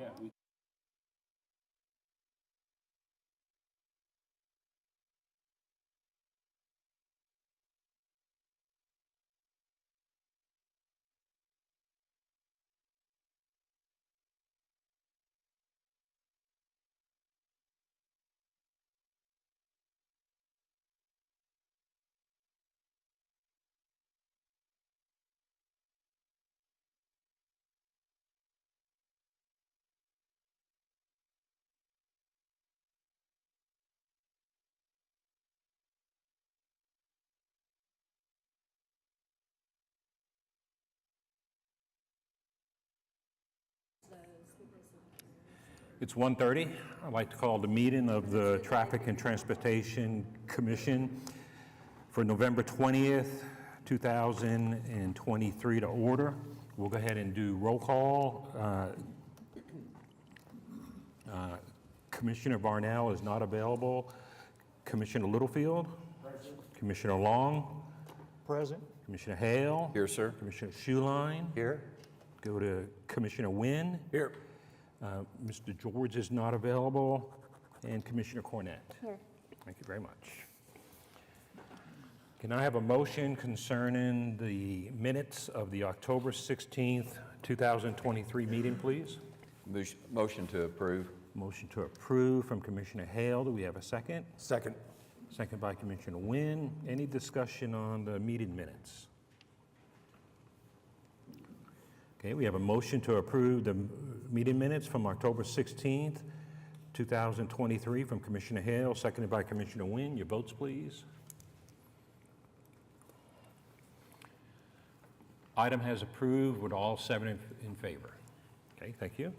Yeah. It's 1:30. I'd like to call the meeting of the Traffic and Transportation Commission for November 20th, 2023 to order. We'll go ahead and do roll call. Commissioner Varnell is not available. Commissioner Littlefield? Present. Commissioner Long? Present. Commissioner Hale? Here, sir. Commissioner Schuline? Here. Go to Commissioner Wynn. Here. Mr. George is not available, and Commissioner Cornett. Here. Thank you very much. Can I have a motion concerning the minutes of the October 16th, 2023 meeting, please? Motion to approve. Motion to approve from Commissioner Hale. Do we have a second? Second. Second by Commissioner Wynn. Any discussion on the meeting minutes? Okay, we have a motion to approve the meeting minutes from October 16th, 2023 from Commissioner Hale, seconded by Commissioner Wynn. Your votes, please. Item has approved with all 7 in favor. Okay, thank you.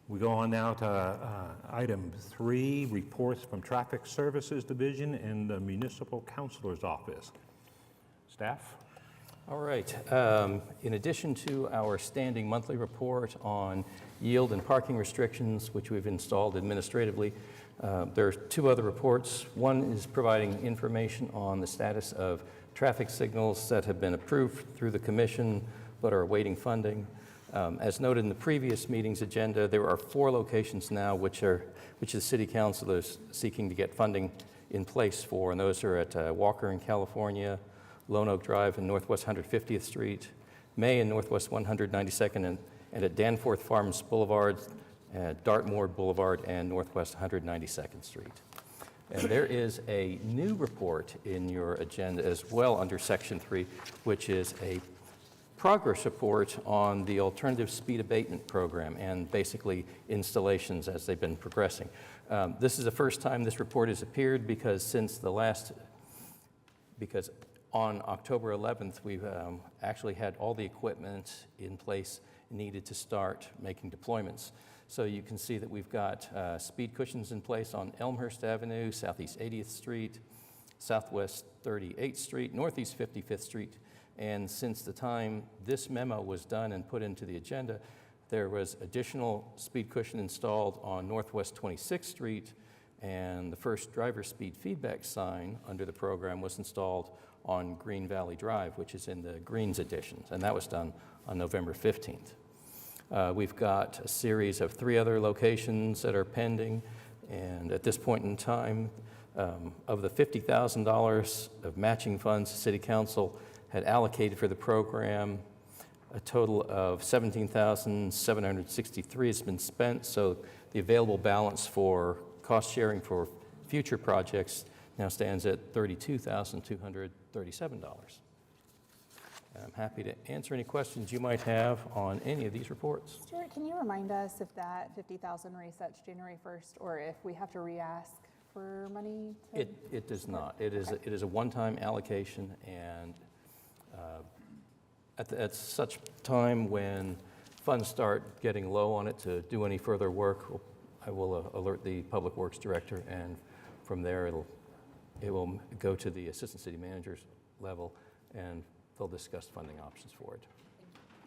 We go on now to item 3, reports from Traffic Services Division and the Municipal Counselor's Office. Staff? All right. In addition to our standing monthly report on yield and parking restrictions, which we've installed administratively, there are 2 other reports. One is providing information on the status of traffic signals that have been approved through the Commission but are awaiting funding. As noted in the previous meeting's agenda, there are 4 locations now which the City Council is seeking to get funding in place for, and those are at Walker in California, Lone Oak Drive and Northwest 150th Street, May and Northwest 192nd, and at Danforth Farms Boulevard, Dartmoor Boulevard, and Northwest 192nd Street. And there is a new report in your agenda as well under Section 3, which is a progress report on the Alternative Speed Abatement Program and basically installations as they've been progressing. This is the first time this report has appeared because on October 11th, we've actually had all the equipment in place needed to start making deployments. So you can see that we've got speed cushions in place on Elmhurst Avenue, Southeast 80th Street, Southwest 38th Street, Northeast 55th Street. And since the time this memo was done and put into the agenda, there was additional speed cushion installed on Northwest 26th Street, and the first driver speed feedback sign under the program was installed on Green Valley Drive, which is in the Greens editions, and that was done on November 15th. We've got a series of 3 other locations that are pending, and at this point in time, of the $50,000 of matching funds the City Council had allocated for the program, a total of $17,763 has been spent, so the available balance for cost sharing for future projects now stands at $32,237. I'm happy to answer any questions you might have on any of these reports. Stuart, can you remind us if that 50,000 resets January 1st or if we have to re-ask for money? It does not. It is a one-time allocation, and at such time when funds start getting low on it to do any further work, I will alert the Public Works Director, and from there it will go to the Assistant City Manager's level, and they'll discuss funding options for it.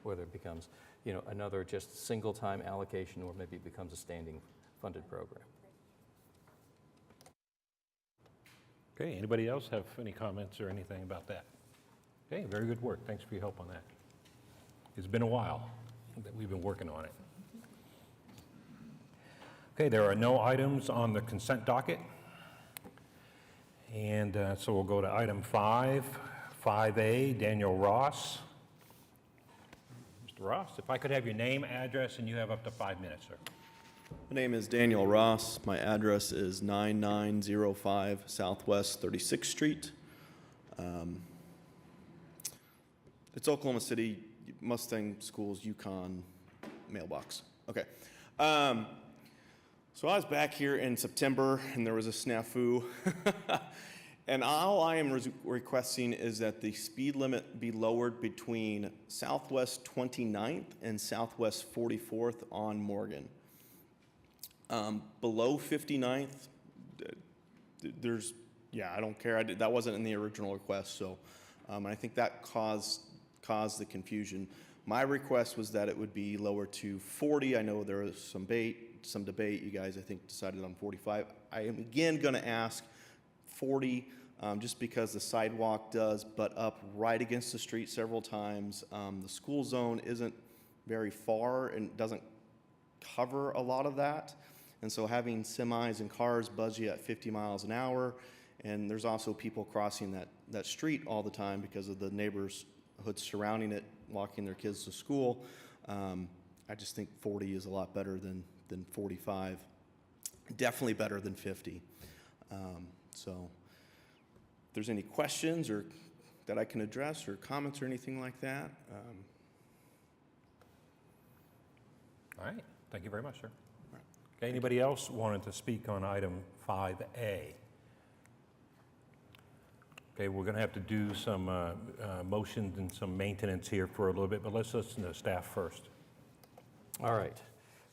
Whether it becomes, another just single-time allocation, or maybe it becomes a standing funded program. Okay, anybody else have any comments or anything about that? Okay, very good work. Thanks for your help on that. It's been a while that we've been working on it. Okay, there are no items on the consent docket. And so we'll go to item 5A, Daniel Ross. Mr. Ross, if I could have your name, address, and you have up to 5 minutes, sir. My name is Daniel Ross. My address is 9905 Southwest 36th Street. It's Oklahoma City, Mustang Schools, Yukon mailbox. Okay. So I was back here in September, and there was a snafu. And all I am requesting is that the speed limit be lowered between Southwest 29th and Southwest 44th on Morgan. Below 59th, there's, yeah, I don't care. That wasn't in the original request, so I think that caused the confusion. My request was that it would be lowered to 40. I know there was some debate. You guys, I think, decided on 45. I am again going to ask 40, just because the sidewalk does butt up right against the street several times. The school zone isn't very far and doesn't cover a lot of that. And so having semis and cars buzz you at 50 miles an hour, and there's also people crossing that street all the time because of the neighborhoods surrounding it, walking their kids to school. I just think 40 is a lot better than 45. Definitely better than 50. So if there's any questions or that I can address or comments or anything like that. All right, thank you very much, sir. Okay, anybody else wanted to speak on item 5A? Okay, we're going to have to do some motions and some maintenance here for a little bit, but let's listen to staff first. All right.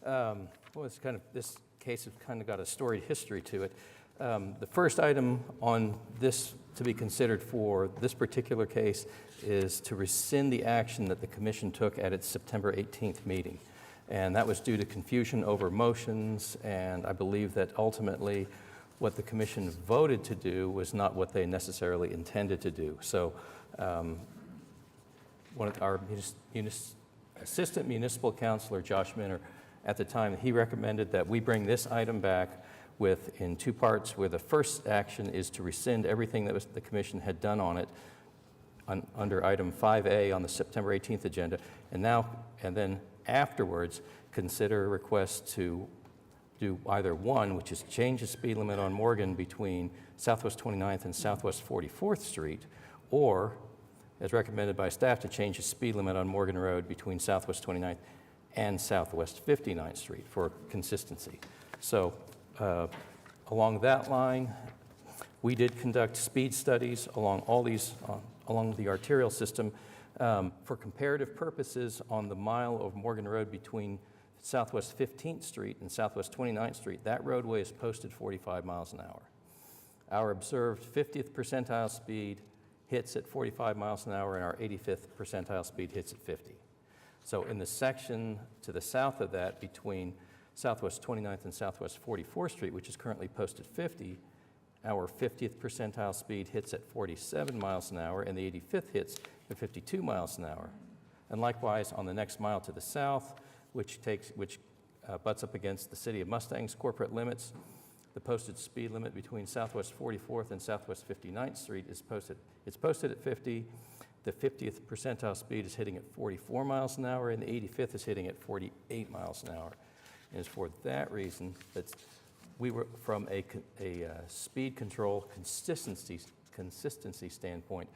Well, this case has kind of got a storied history to it. The first item on this to be considered for this particular case is to rescind the action that the commission took at its September 18th meeting. And that was due to confusion over motions, and I believe that ultimately what the commission voted to do was not what they necessarily intended to do. So one of our assistant municipal counselor, Josh Minner, at the time, he recommended that we bring this item back in two parts, where the first action is to rescind everything that the commission had done on it under item 5A on the September 18th agenda, and then afterwards consider a request to do either one, which is change the speed limit on Morgan between Southwest 29th and Southwest 44th Street, or, as recommended by staff, to change the speed limit on Morgan Road between Southwest 29th and Southwest 59th Street for consistency. So along that line, we did conduct speed studies along all these, along the arterial system for comparative purposes on the mile of Morgan Road between Southwest 15th Street and Southwest 29th Street. That roadway is posted 45 miles an hour. Our observed 50th percentile speed hits at 45 miles an hour, and our 85th percentile speed hits at 50. So in the section to the south of that, between Southwest 29th and Southwest 44th Street, which is currently posted 50, our 50th percentile speed hits at 47 miles an hour, and the 85th hits at 52 miles an hour. And likewise, on the next mile to the south, which butts up against the City of Mustang's corporate limits, the posted speed limit between Southwest 44th and Southwest 59th Street is posted. It's posted at 50. The 50th percentile speed is hitting at 44 miles an hour, and the 85th is hitting at 48 miles an hour. And it's for that reason that we were, from a speed control consistency standpoint,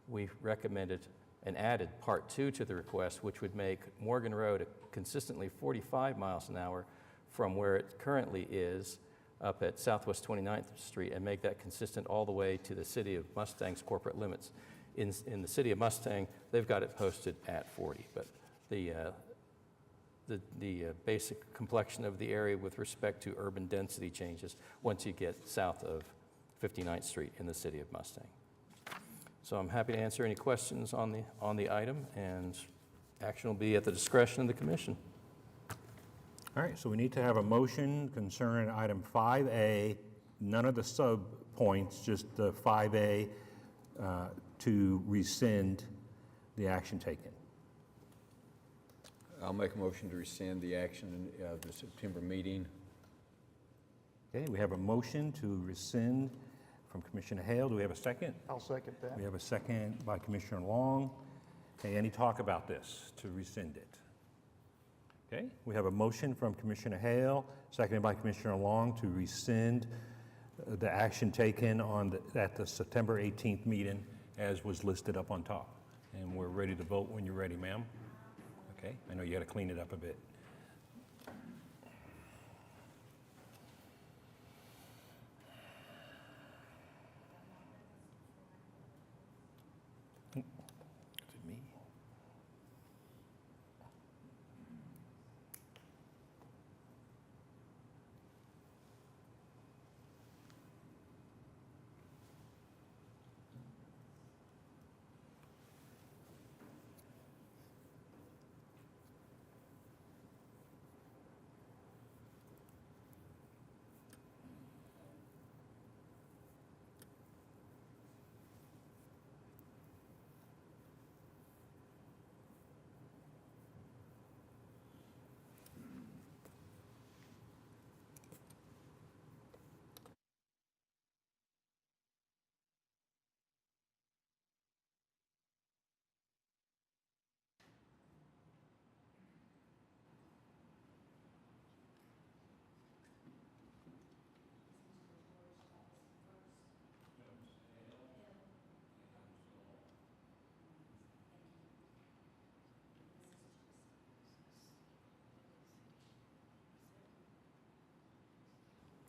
we recommended and added Part 2 to the request, which would make Morgan Road consistently 45 miles an hour from where it currently is up at Southwest 29th Street, and make that consistent all the way to the City of Mustang's corporate limits. In the City of Mustang, they've got it posted at 40, but the basic complexion of the area with respect to urban density changes once you get south of 59th Street in the City of Mustang. So I'm happy to answer any questions on the item, and action will be at the discretion of the commission. All right, so we need to have a motion concerning item 5A, none of the sub-points, just the 5A, to rescind the action taken. I'll make a motion to rescind the action of the September meeting. Okay, we have a motion to rescind from Commissioner Hale. Do we have a second? I'll second that. We have a second by Commissioner Long. Okay, any talk about this, to rescind it? Okay, we have a motion from Commissioner Hale, seconded by Commissioner Long to rescind the action taken on at the September 18th meeting as was listed up on top. And we're ready to vote when you're ready, ma'am. Okay, I know you got to clean it up a bit. Is it me?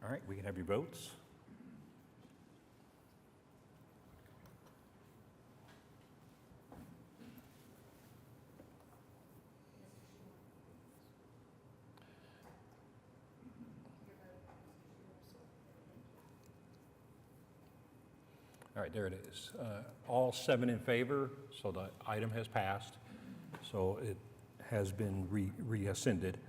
All right, we can have your votes. All right, there it is. All 7 in favor, so the item has passed. So it has been reascended.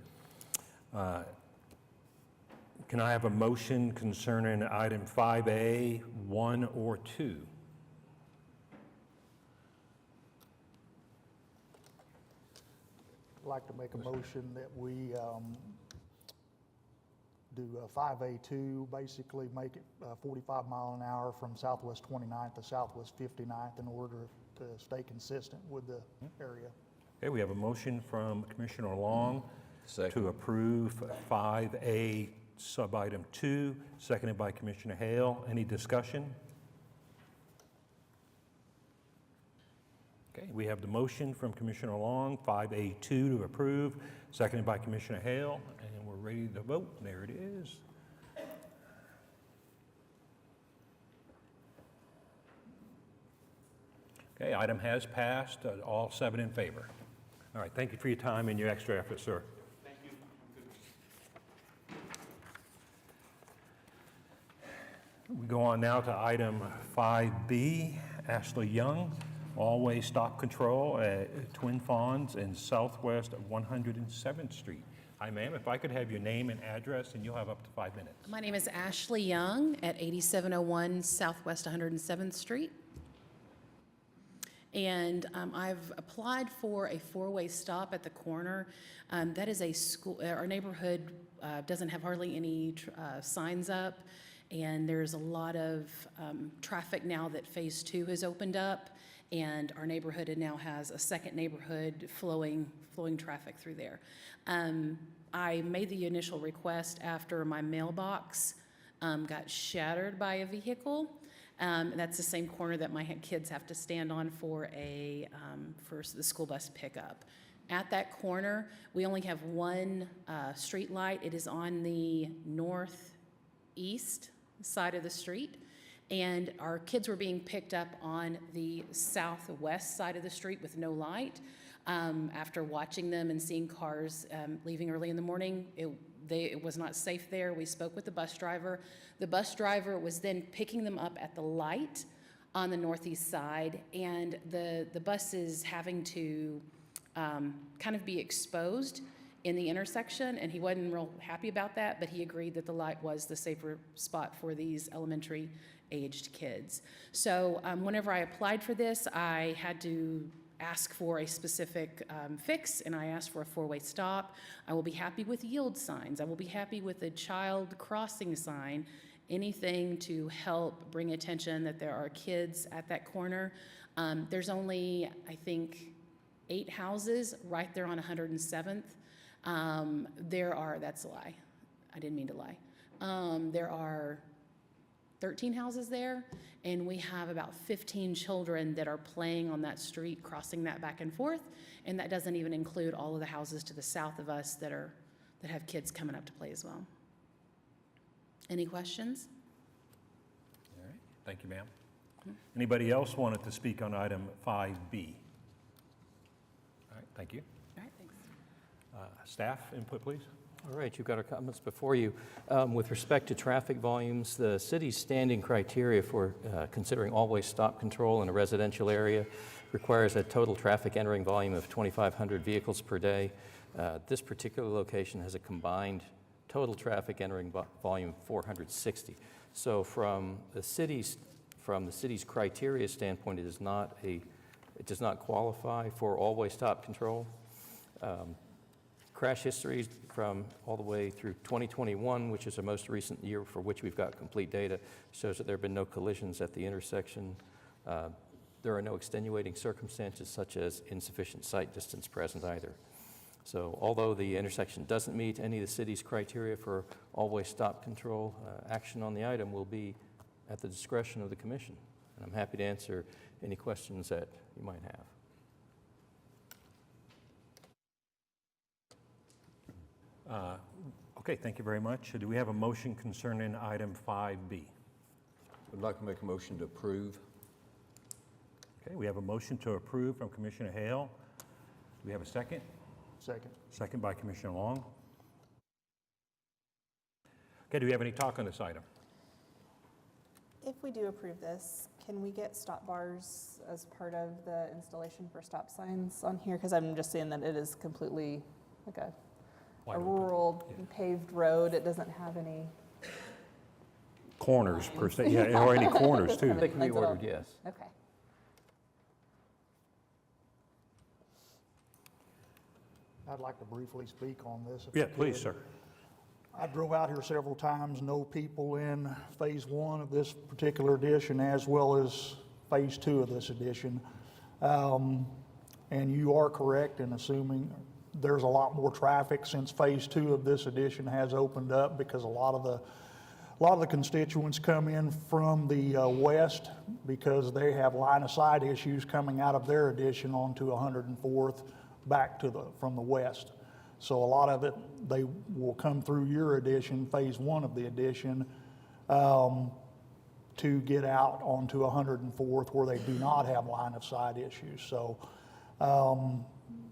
Can I have a motion concerning item 5A, 1 or 2? I'd like to make a motion that we do 5A2, basically make it 45 mile an hour from Southwest 29th to Southwest 59th in order to stay consistent with the area. Okay, we have a motion from Commissioner Long Second. to approve 5A sub-item 2, seconded by Commissioner Hale. Any discussion? Okay, we have the motion from Commissioner Long, 5A2 to approve, seconded by Commissioner Hale, and we're ready to vote. There it is. Okay, item has passed, all 7 in favor. All right, thank you for your time and your extra effort, sir. Thank you. We go on now to item 5B, Ashley Young, Always Stop Control at Twin Fawns in Southwest 107th Street. Hi, ma'am, if I could have your name and address, and you'll have up to 5 minutes. My name is Ashley Young at 8701 Southwest 107th Street. And I've applied for a four-way stop at the corner. That is a school, our neighborhood doesn't have hardly any signs up, and there's a lot of traffic now that Phase 2 has opened up, and our neighborhood now has a second neighborhood flowing traffic through there. I made the initial request after my mailbox got shattered by a vehicle. That's the same corner that my kids have to stand on for for the school bus pickup. At that corner, we only have one street light. It is on the northeast side of the street, and our kids were being picked up on the southwest side of the street with no light. After watching them and seeing cars leaving early in the morning, it was not safe there. We spoke with the bus driver. The bus driver was then picking them up at the light on the northeast side, and the bus is having to kind of be exposed in the intersection, and he wasn't real happy about that, but he agreed that the light was the safer spot for these elementary aged kids. So whenever I applied for this, I had to ask for a specific fix, and I ask for a four-way stop. I will be happy with yield signs. I will be happy with a child crossing sign, anything to help bring attention that there are kids at that corner. There's only, I think, 8 houses right there on 107th. That's a lie. I didn't mean to lie. There are 13 houses there, and we have about 15 children that are playing on that street, crossing that back and forth, and that doesn't even include all of the houses to the south of us that have kids coming up to play as well. Any questions? All right, thank you, ma'am. Anybody else wanted to speak on item 5B? All right, thank you. All right, thanks. Staff input, please. All right, you've got our comments before you. With respect to traffic volumes, the city's standing criteria for considering always stop control in a residential area requires a total traffic entering volume of 2,500 vehicles per day. This particular location has a combined total traffic entering volume of 460. So from the city's criteria standpoint, it does not qualify for always stop control. Crash histories from all the way through 2021, which is the most recent year for which we've got complete data, shows that there have been no collisions at the intersection. There are no extenuating circumstances such as insufficient sight distance present either. So although the intersection doesn't meet any of the city's criteria for always stop control, action on the item will be at the discretion of the commission. And I'm happy to answer any questions that you might have. Okay, thank you very much. Do we have a motion concerning item 5B? I'd like to make a motion to approve. Okay, we have a motion to approve from Commissioner Hale. Do we have a second? Second. Second by Commissioner Long. Okay, do we have any talk on this item? If we do approve this, can we get stop bars as part of the installation for stop signs on here? Because I'm just seeing that it is completely like a Wide open. rural paved road. It doesn't have any. Corners per se, yeah, or any corners too. They can be That's all. ordered, yes. Okay. I'd like to briefly speak on this. if Yeah, I please, could. sir. I drove out here several times, no people in Phase 1 of this particular addition as well as Phase 2 of this addition. And you are correct in assuming there's a lot more traffic since Phase 2 of this addition has opened up because a lot of the constituents come in from the west because they have line of sight issues coming out of their addition onto 104th back to from the west. So a lot of it, they will come through your addition, Phase 1 of the addition, to get out onto 104th where they do not have line of sight issues. So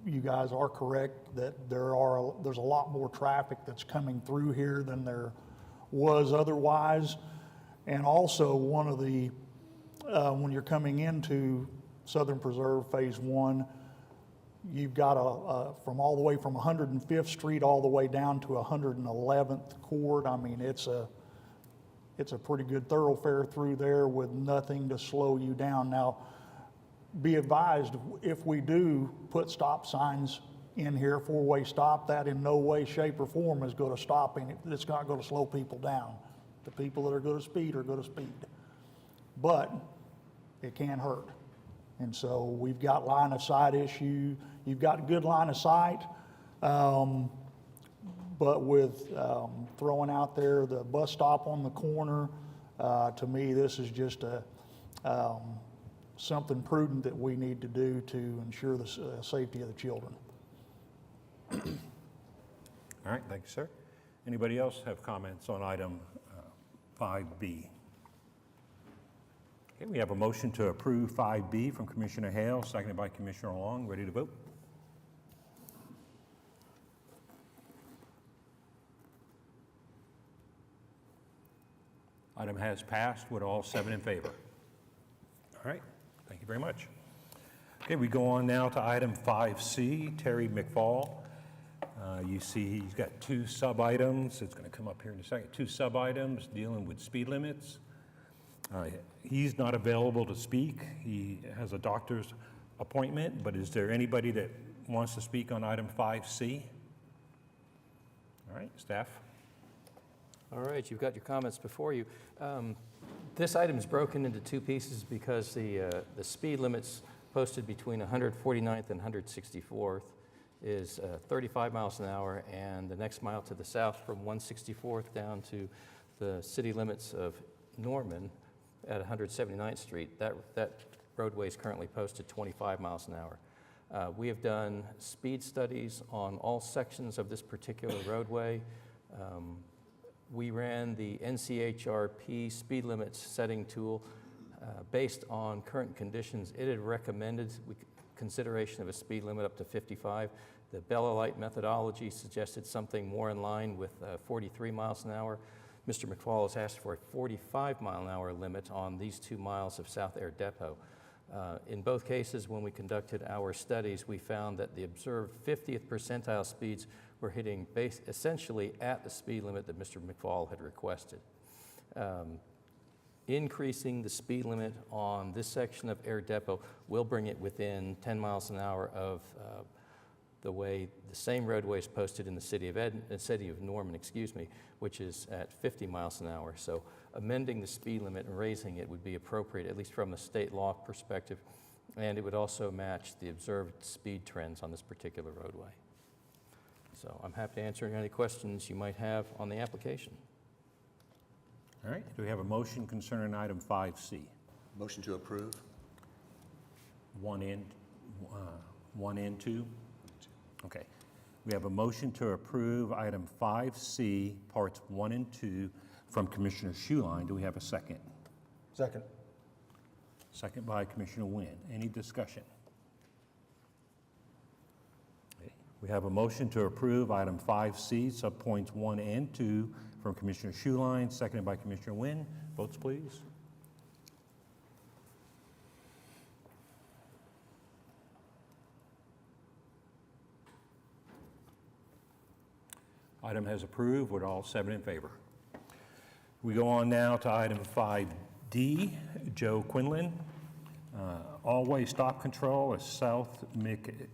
you guys are correct that there's a lot more traffic that's coming through here than there was otherwise. And also one of the, when you're coming into Southern Preserve Phase 1, you've got from all the way from 105th Street all the way down to 111th Court. I mean, it's a pretty good thoroughfare through there with nothing to slow you down. Now, be advised, if we do put stop signs in here, four-way stop, that in no way, shape, or form is going to stop any. It's not going to slow people down. The people that are going to speed are going to speed. But it can hurt. And so we've got line of sight issue. You've got good line of sight, but with throwing out there the bus stop on the corner, to me, this is just something prudent that we need to do to ensure the safety of the children. All right, thank you, sir. Anybody else have comments on item 5B? Okay, we have a motion to approve 5B from Commissioner Hale, seconded by Commissioner Long. Ready to vote? Item has passed with all 7 in favor. All right, thank you very much. Okay, we go on now to item 5C, Terry McFall. You see he's got 2 sub-items. It's going to come up here in a second. 2 sub-items dealing with speed limits. He's not available to speak. He has a doctor's appointment, but is there anybody that wants to speak on item 5C? All right, staff? All right, you've got your comments before you. This item is broken into two pieces because the speed limits posted between 149th and 164th is 35 miles an hour, and the next mile to the south from 164th down to the city limits of Norman at 179th Street, that roadway is currently posted 25 miles an hour. We have done speed studies on all sections of this particular roadway. We ran the NCHRP speed limits setting tool based on current conditions. It had recommended consideration of a speed limit up to 55. The Bella Light methodology suggested something more in line with 43 miles an hour. Mr. McFall has asked for a 45-mile-an-hour limit on these 2 miles of South Air Depot. In both cases, when we conducted our studies, we found that the observed 50th percentile speeds were hitting essentially at the speed limit that Mr. McFall had requested. Increasing the speed limit on this section of Air Depot will bring it within 10 miles an hour of the way the same roadway is posted in the city of Norman, which is at 50 miles an hour. So amending the speed limit and raising it would be appropriate, at least from a state law perspective, and it would also match the observed speed trends on this particular roadway. So I'm happy to answer any questions you might have on the application. All right, do we have a motion concerning item 5C? Motion to approve? One and two? Okay. We have a motion to approve item 5C, parts 1 and 2 from Commissioner Schuline. Do we have a second? Second. Second by Commissioner Wynn. Any discussion? Okay. We have a motion to approve item 5C, subpoints 1 and 2 from Commissioner Schuline, seconded by Commissioner Wynn. Votes, please. Item has approved with all 7 in favor. We go on now to item 5D, Joe Quinlan. All-way stop control at South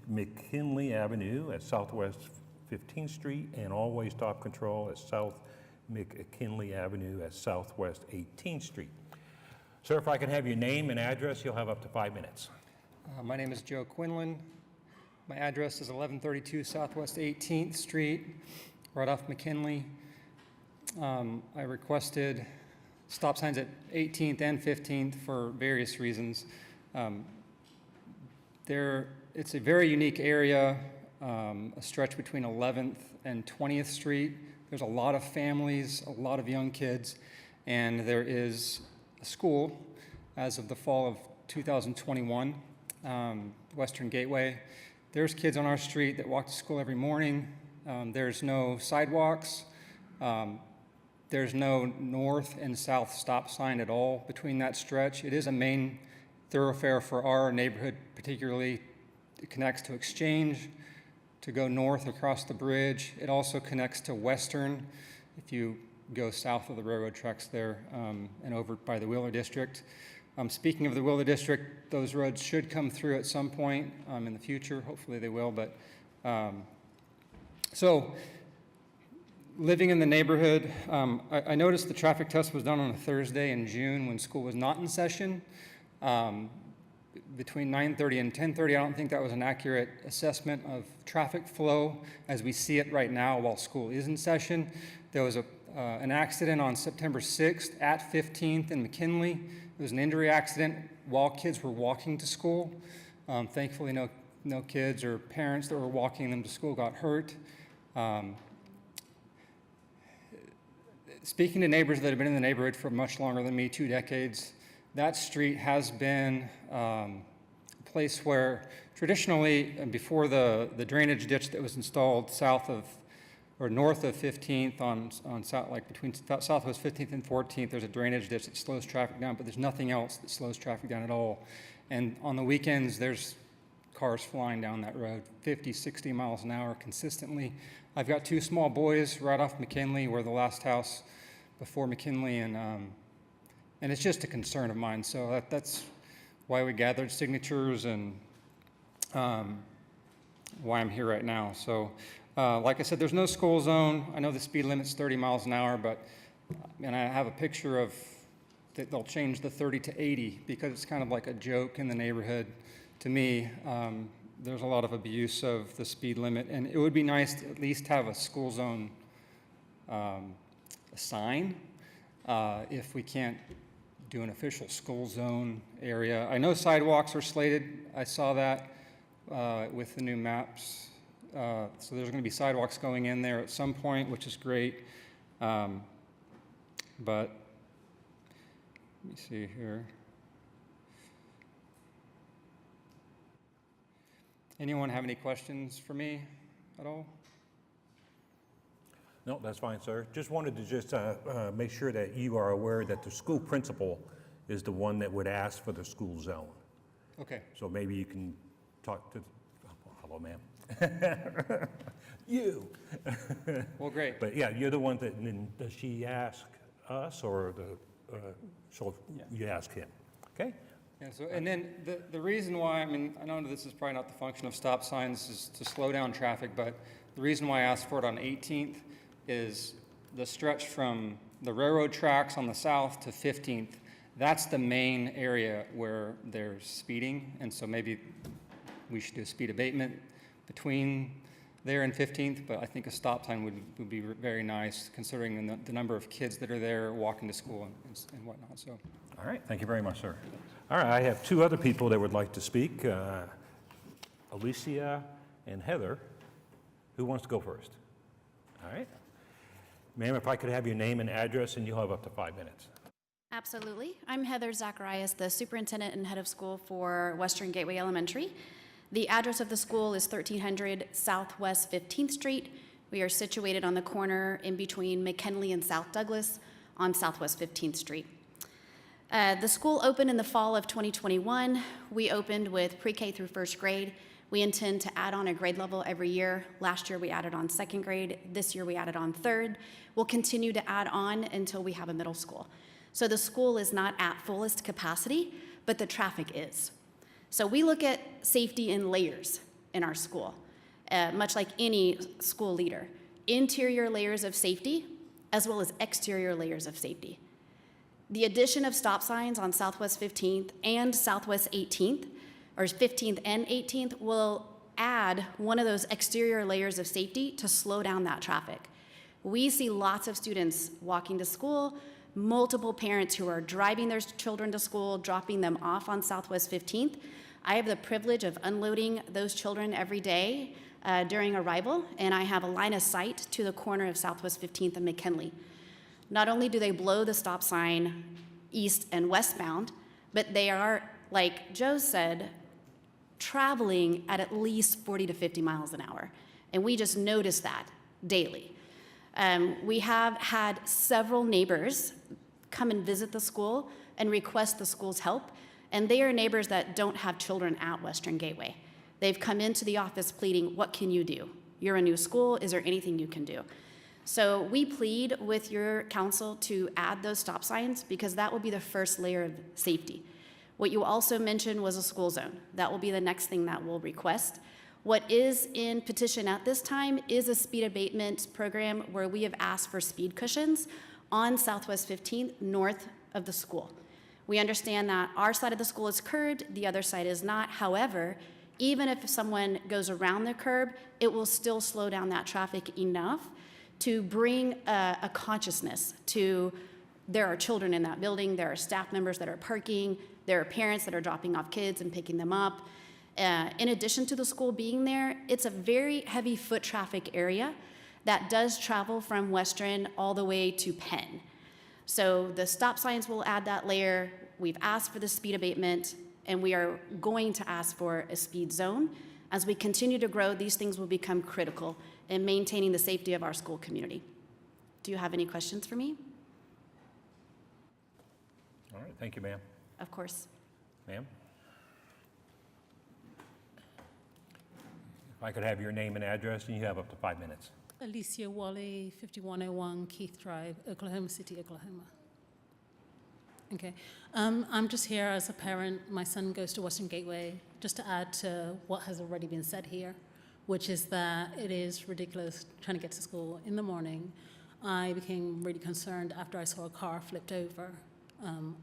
McKinley Avenue at Southwest 15th Street, and all-way stop control at South McKinley Avenue at Southwest 18th Street. Sir, if I can have your name and address, you'll have up to 5 minutes. My name is Joe Quinlan. My address is 1132 Southwest 18th Street, right off McKinley. I requested stop signs at 18th and 15th for various reasons. It's a very unique area, a stretch between 11th and 20th Street. There's a lot of families, a lot of young kids, and there is a school as of the fall of 2021, Western Gateway. There's kids on our street that walk to school every morning. There's no sidewalks. There's no north and south stop sign at all between that stretch. It is a main thoroughfare for our neighborhood, particularly. It connects to Exchange, to go north across the bridge. It also connects to Western if you go south of the railroad tracks there and over by the Wheeler District. Speaking of the Wheeler District, those roads should come through at some point in the future. Hopefully they will, but so living in the neighborhood, I noticed the traffic test was done on a Thursday in June when school was not in session. Between 9:30 and 10:30, I don't think that was an accurate assessment of traffic flow as we see it right now while school is in session. There was an accident on September 6th at 15th in McKinley. It was an injury accident while kids were walking to school. Thankfully, no kids or parents that were walking them to school got hurt. Speaking to neighbors that have been in the neighborhood for much longer than me, 2 decades, that street has been a place where traditionally, before the drainage ditch that was installed south of or north of 15th on south, like between Southwest 15th and 14th, there's a drainage ditch that slows traffic down, but there's nothing else that slows traffic down at all. And on the weekends, there's cars flying down that road, 50, 60 miles an hour consistently. I've got 2 small boys right off McKinley. We're the last house before McKinley, and it's just a concern of mine. So that's why we gathered signatures and why I'm here right now. So, like I said, there's no school zone. I know the speed limit's 30 miles an hour, and I have a picture of that they'll change the 30 to 80 because it's kind of like a joke in the neighborhood. To me, there's a lot of abuse of the speed limit, and it would be nice to at least have a school zone sign if we can't do an official school zone area. I know sidewalks are slated. I saw that with the new maps. So there's going to be sidewalks going in there at some point, which is great. But let me see here. Anyone have any questions for me at all? No, that's fine, sir. Just wanted to just make sure that you are aware that the school principal is the one that would ask for the school zone. Okay. So maybe you can talk to, oh, hello, ma'am. You. Well, great. But yeah, you're the one that, and does she ask us or so you ask him? Okay? Yeah, so, and then the reason why, I mean, I know this is probably not the function of stop signs is to slow down traffic, but the reason why I asked for it on 18th is the stretch from the railroad tracks on the south to 15th. That's the main area where there's speeding, and so maybe we should do a speed abatement between there and 15th, but I think a stop sign would be very nice considering the number of kids that are there walking to school and whatnot, so. All right, thank you very much, sir. All right, I have two other people that would like to speak, Alicia and Heather. Who wants to go first? All right. Ma'am, if I could have your name and address, and you'll have up to 5 minutes. Absolutely. I'm Heather Zacharias, the superintendent and head of school for Western Gateway Elementary. The address of the school is 1300 Southwest 15th Street. We are situated on the corner in between McKinley and South Douglas on Southwest 15th Street. The school opened in the fall of 2021. We opened with pre-K through first grade. We intend to add on a grade level every year. Last year we added on second grade. This year we added on third. We'll continue to add on until we have a middle school. So the school is not at fullest capacity, but the traffic is. So we look at safety in layers in our school, much like any school leader. Interior layers of safety, as well as exterior layers of safety. The addition of stop signs on Southwest 15th and Southwest 18th, or 15th and 18th, will add one of those exterior layers of safety to slow down that traffic. We see lots of students walking to school, multiple parents who are driving their children to school, dropping them off on Southwest 15th. I have the privilege of unloading those children every day during arrival, and I have a line of sight to the corner of Southwest 15th and McKinley. Not only do they blow the stop sign east and westbound, but they are, like Joe said, traveling at least 40 to 50 miles an hour. And we just notice that daily. We have had several neighbors come and visit the school and request the school's help. And they are neighbors that don't have children at Western Gateway. They've come into the office pleading, what can you do? You're a new school, is there anything you can do? So we plead with your council to add those stop signs because that will be the first layer of safety. What you also mentioned was a school zone. That will be the next thing that we'll request. What is in petition at this time is a speed abatement program where we have asked for speed cushions on Southwest 15th north of the school. We understand that our side of the school is curbed, the other side is not. However, even if someone goes around the curb, it will still slow down that traffic enough to bring a consciousness to there are children in that building, there are staff members that are parking, there are parents that are dropping off kids and picking them up. In addition to the school being there, it's a very heavy foot traffic area that does travel from Western all the way to Penn. So the stop signs will add that layer. We've asked for the speed abatement, and we are going to ask for a speed zone. As we continue to grow, these things will become critical in maintaining the safety of our school community. Do you have any questions for me? All right, thank you, ma'am. Of course. Ma'am? If I could have your name and address, and you have up to 5 minutes. Alicia Wally, 5101 Keith Drive, Oklahoma City, Oklahoma. Okay. I'm just here as a parent. My son goes to Western Gateway. Just to add to what has already been said here, which is that it is ridiculous trying to get to school in the morning. I became really concerned after I saw a car flipped over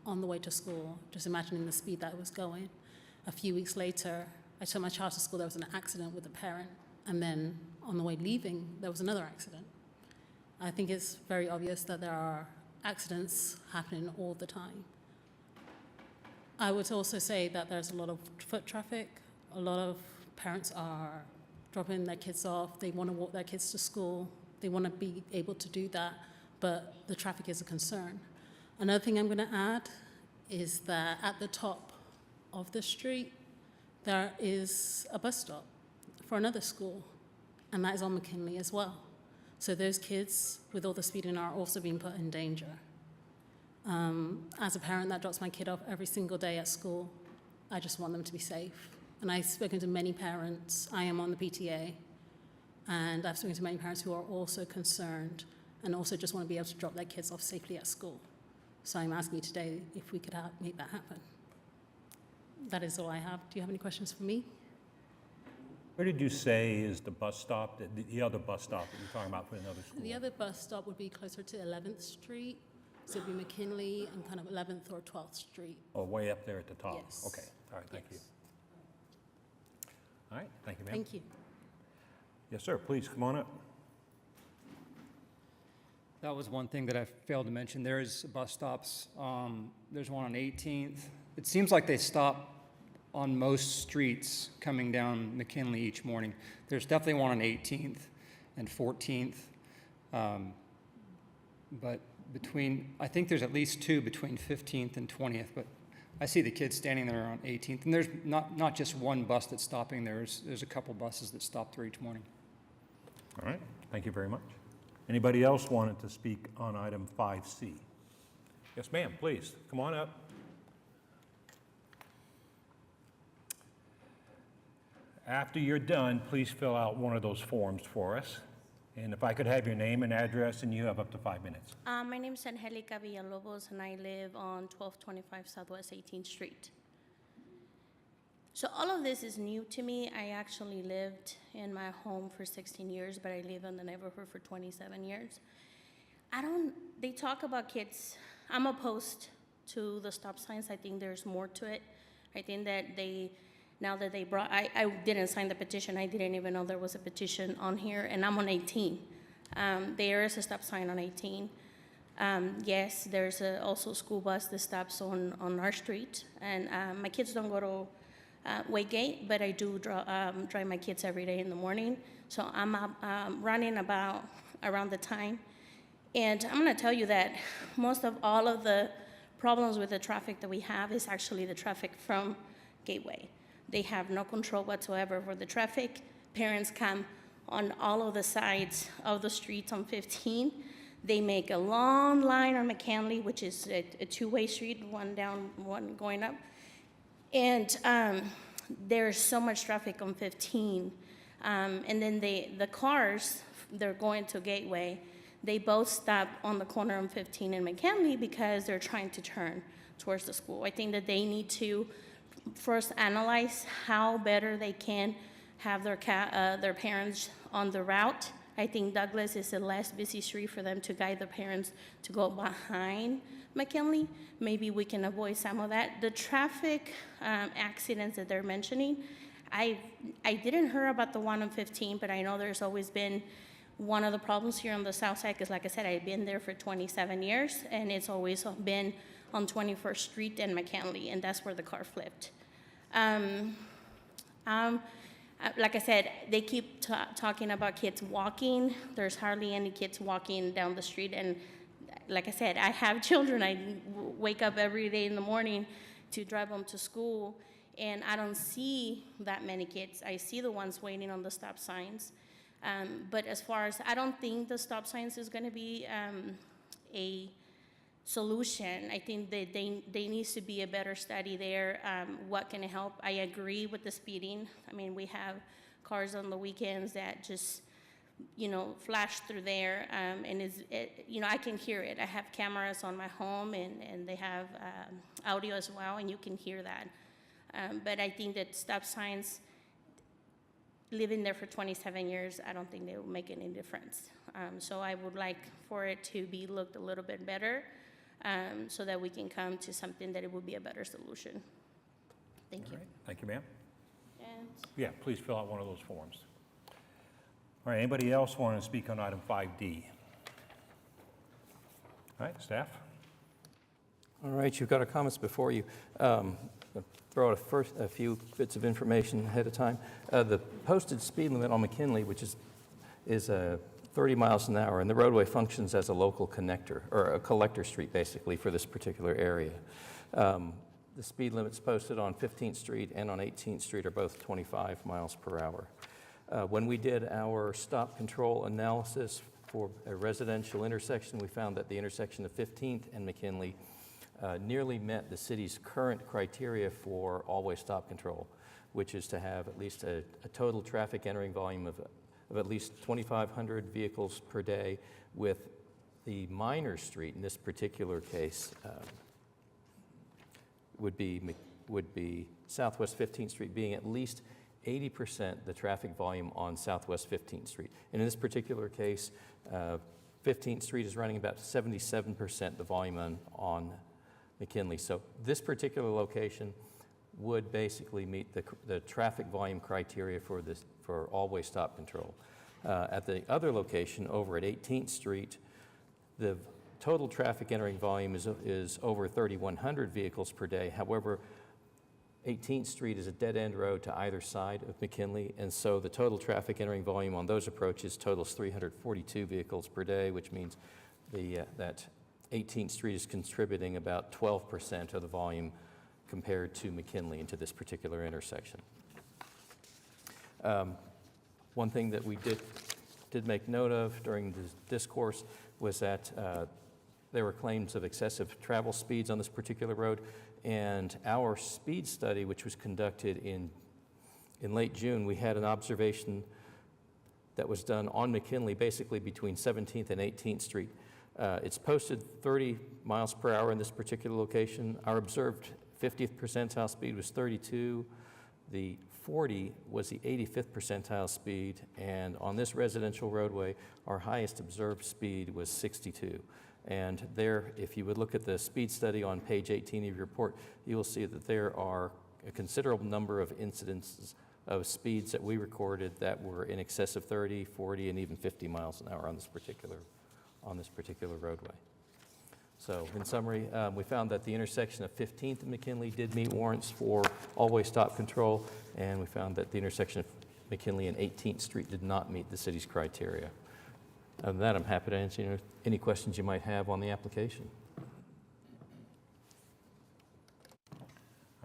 on the way to school, just imagining the speed that it was going. A few weeks later, I took my child to school. There was an accident with a parent. And then on the way leaving, there was another accident. I think it's very obvious that there are accidents happening all the time. I would also say that there's a lot of foot traffic. A lot of parents are dropping their kids off. They want to walk their kids to school. They want to be able to do that, but the traffic is a concern. Another thing I'm going to add is that at the top of the street, there is a bus stop for another school, and that is on McKinley as well. So those kids with all the speeding are also being put in danger. As a parent that drops my kid off every single day at school, I just want them to be safe. And I've spoken to many parents. I am on the PTA, and I've spoken to many parents who are also concerned and also just want to be able to drop their kids off safely at school. So I'm asking you today if we could make that happen. That is all I have. Do you have any questions for me? Where did you say is the bus stop, the other bus stop that you're talking about for another school? The other bus stop would be closer to 11th Street. So it'd be McKinley and kind of 11th or 12th Street. Oh, way up there at the top? Yes. Okay, all right, thank you. Yes. All right, thank you, ma'am. Thank you. Yes, sir, please, come on up. That was one thing that I failed to mention. There's bus stops. There's one on 18th. It seems like they stop on most streets coming down McKinley each morning. There's definitely one on 18th and 14th. But I think there's at least two between 15th and 20th, but I see the kids standing there on 18th. And there's not just one bus that's stopping. There's a couple buses that stop there each morning. All right, thank you very much. Anybody else wanted to speak on item 5C? Yes, ma'am, please, come on up. After you're done, please fill out one of those forms for us. And if I could have your name and address, and you have up to 5 minutes. My name is Angelica Villalobos, and I live on 1225 Southwest 18th Street. So all of this is new to me. I actually lived in my home for 16 years, but I live in the neighborhood for 27 years. They talk about kids. I'm opposed to the stop signs. I think there's more to it. I think that now that they brought, I didn't sign the petition. I didn't even know there was a petition on here, and I'm on 18. There is a stop sign on 18. Yes, there's also a school bus that stops on our street, and my kids don't go to Waygate, but I do drive my kids every day in the morning. So I'm running around the time. And I'm gonna tell you that most of all of the problems with the traffic that we have is actually the traffic from Gateway. They have no control whatsoever for the traffic. Parents come on all of the sides of the streets on 15. They make a long line on McKinley, which is a two-way street, one down, one going up. And there's so much traffic on 15. And then the cars, they're going to Gateway. They both stop on the corner on 15 and McKinley because they're trying to turn towards the school. I think that they need to first analyze how better they can have their parents on the route. I think Douglas is a less busy street for them to guide their parents to go behind McKinley. Maybe we can avoid some of that. The traffic accidents that they're mentioning, I didn't hear about the one on 15, but I know there's always been one of the problems here on the south side, because like I said, I've been there for 27 years, and it's always been on 21st Street and McKinley, and that's where the car flipped. Like I said, they keep talking about kids walking. There's hardly any kids walking down the street, and like I said, I have children. I wake up every day in the morning to drive them to school, and I don't see that many kids. I see the ones waiting on the stop signs. But as far as, I don't think the stop signs is gonna be a solution. I think that they needs to be a better study there. What can help? I agree with the speeding. I mean, we have cars on the weekends that just flash through there, and I can hear it. I have cameras on my home, and they have audio as well, and you can hear that. But I think that stop signs, living there for 27 years, I don't think they will make any difference. So I would like for it to be looked a little bit better, so that we can come to something that it would be a better solution. Thank you. All right. Thank you, ma'am. And Yeah, please fill out one of those forms. All right, anybody else want to speak on item 5D? All right, staff? All right, you've got our comments before you. I'll throw out a few bits of information ahead of time. The posted speed limit on McKinley, which is 30 miles an hour, and the roadway functions as a local connector, or a collector street, basically, for this particular area. The speed limits posted on 15th Street and on 18th Street are both 25 miles per hour. When we did our stop control analysis for a residential intersection, we found that the intersection of 15th and McKinley nearly met the city's current criteria for all-way stop control, which is to have at least a total traffic entering volume of at least 2,500 vehicles per day, with the minor street in this particular case would be Southwest 15th Street being at least 80% the traffic volume on Southwest 15th Street. And in this particular case, 15th Street is running about 77% the volume on McKinley. So this particular location would basically meet the traffic volume criteria for all-way stop control. At the other location, over at 18th Street, the total traffic entering volume is over 3,100 vehicles per day. However, 18th Street is a dead-end road to either side of McKinley, and so the total traffic entering volume on those approaches totals 342 vehicles per day, which means that 18th Street is contributing about 12% of the volume compared to McKinley into this particular intersection. One thing that we did make note of during the discourse was that there were claims of excessive travel speeds on this particular road, and our speed study, which was conducted in late June, we had an observation that was done on McKinley, basically between 17th and 18th Street. It's posted 30 miles per hour in this particular location. Our observed 50th percentile speed was 32. The 40 was the 85th percentile speed, and on this residential roadway, our highest observed speed was 62. And there, if you would look at the speed study on page 18 of your report, you will see that there are a considerable number of incidences of speeds that we recorded that were in excess of 30, 40, and even 50 miles an hour on this particular roadway. So in summary, we found that the intersection of 15th and McKinley did meet warrants for all-way stop control, and we found that the intersection of McKinley and 18th Street did not meet the city's criteria. Other than that, I'm happy to answer any questions you might have on the application.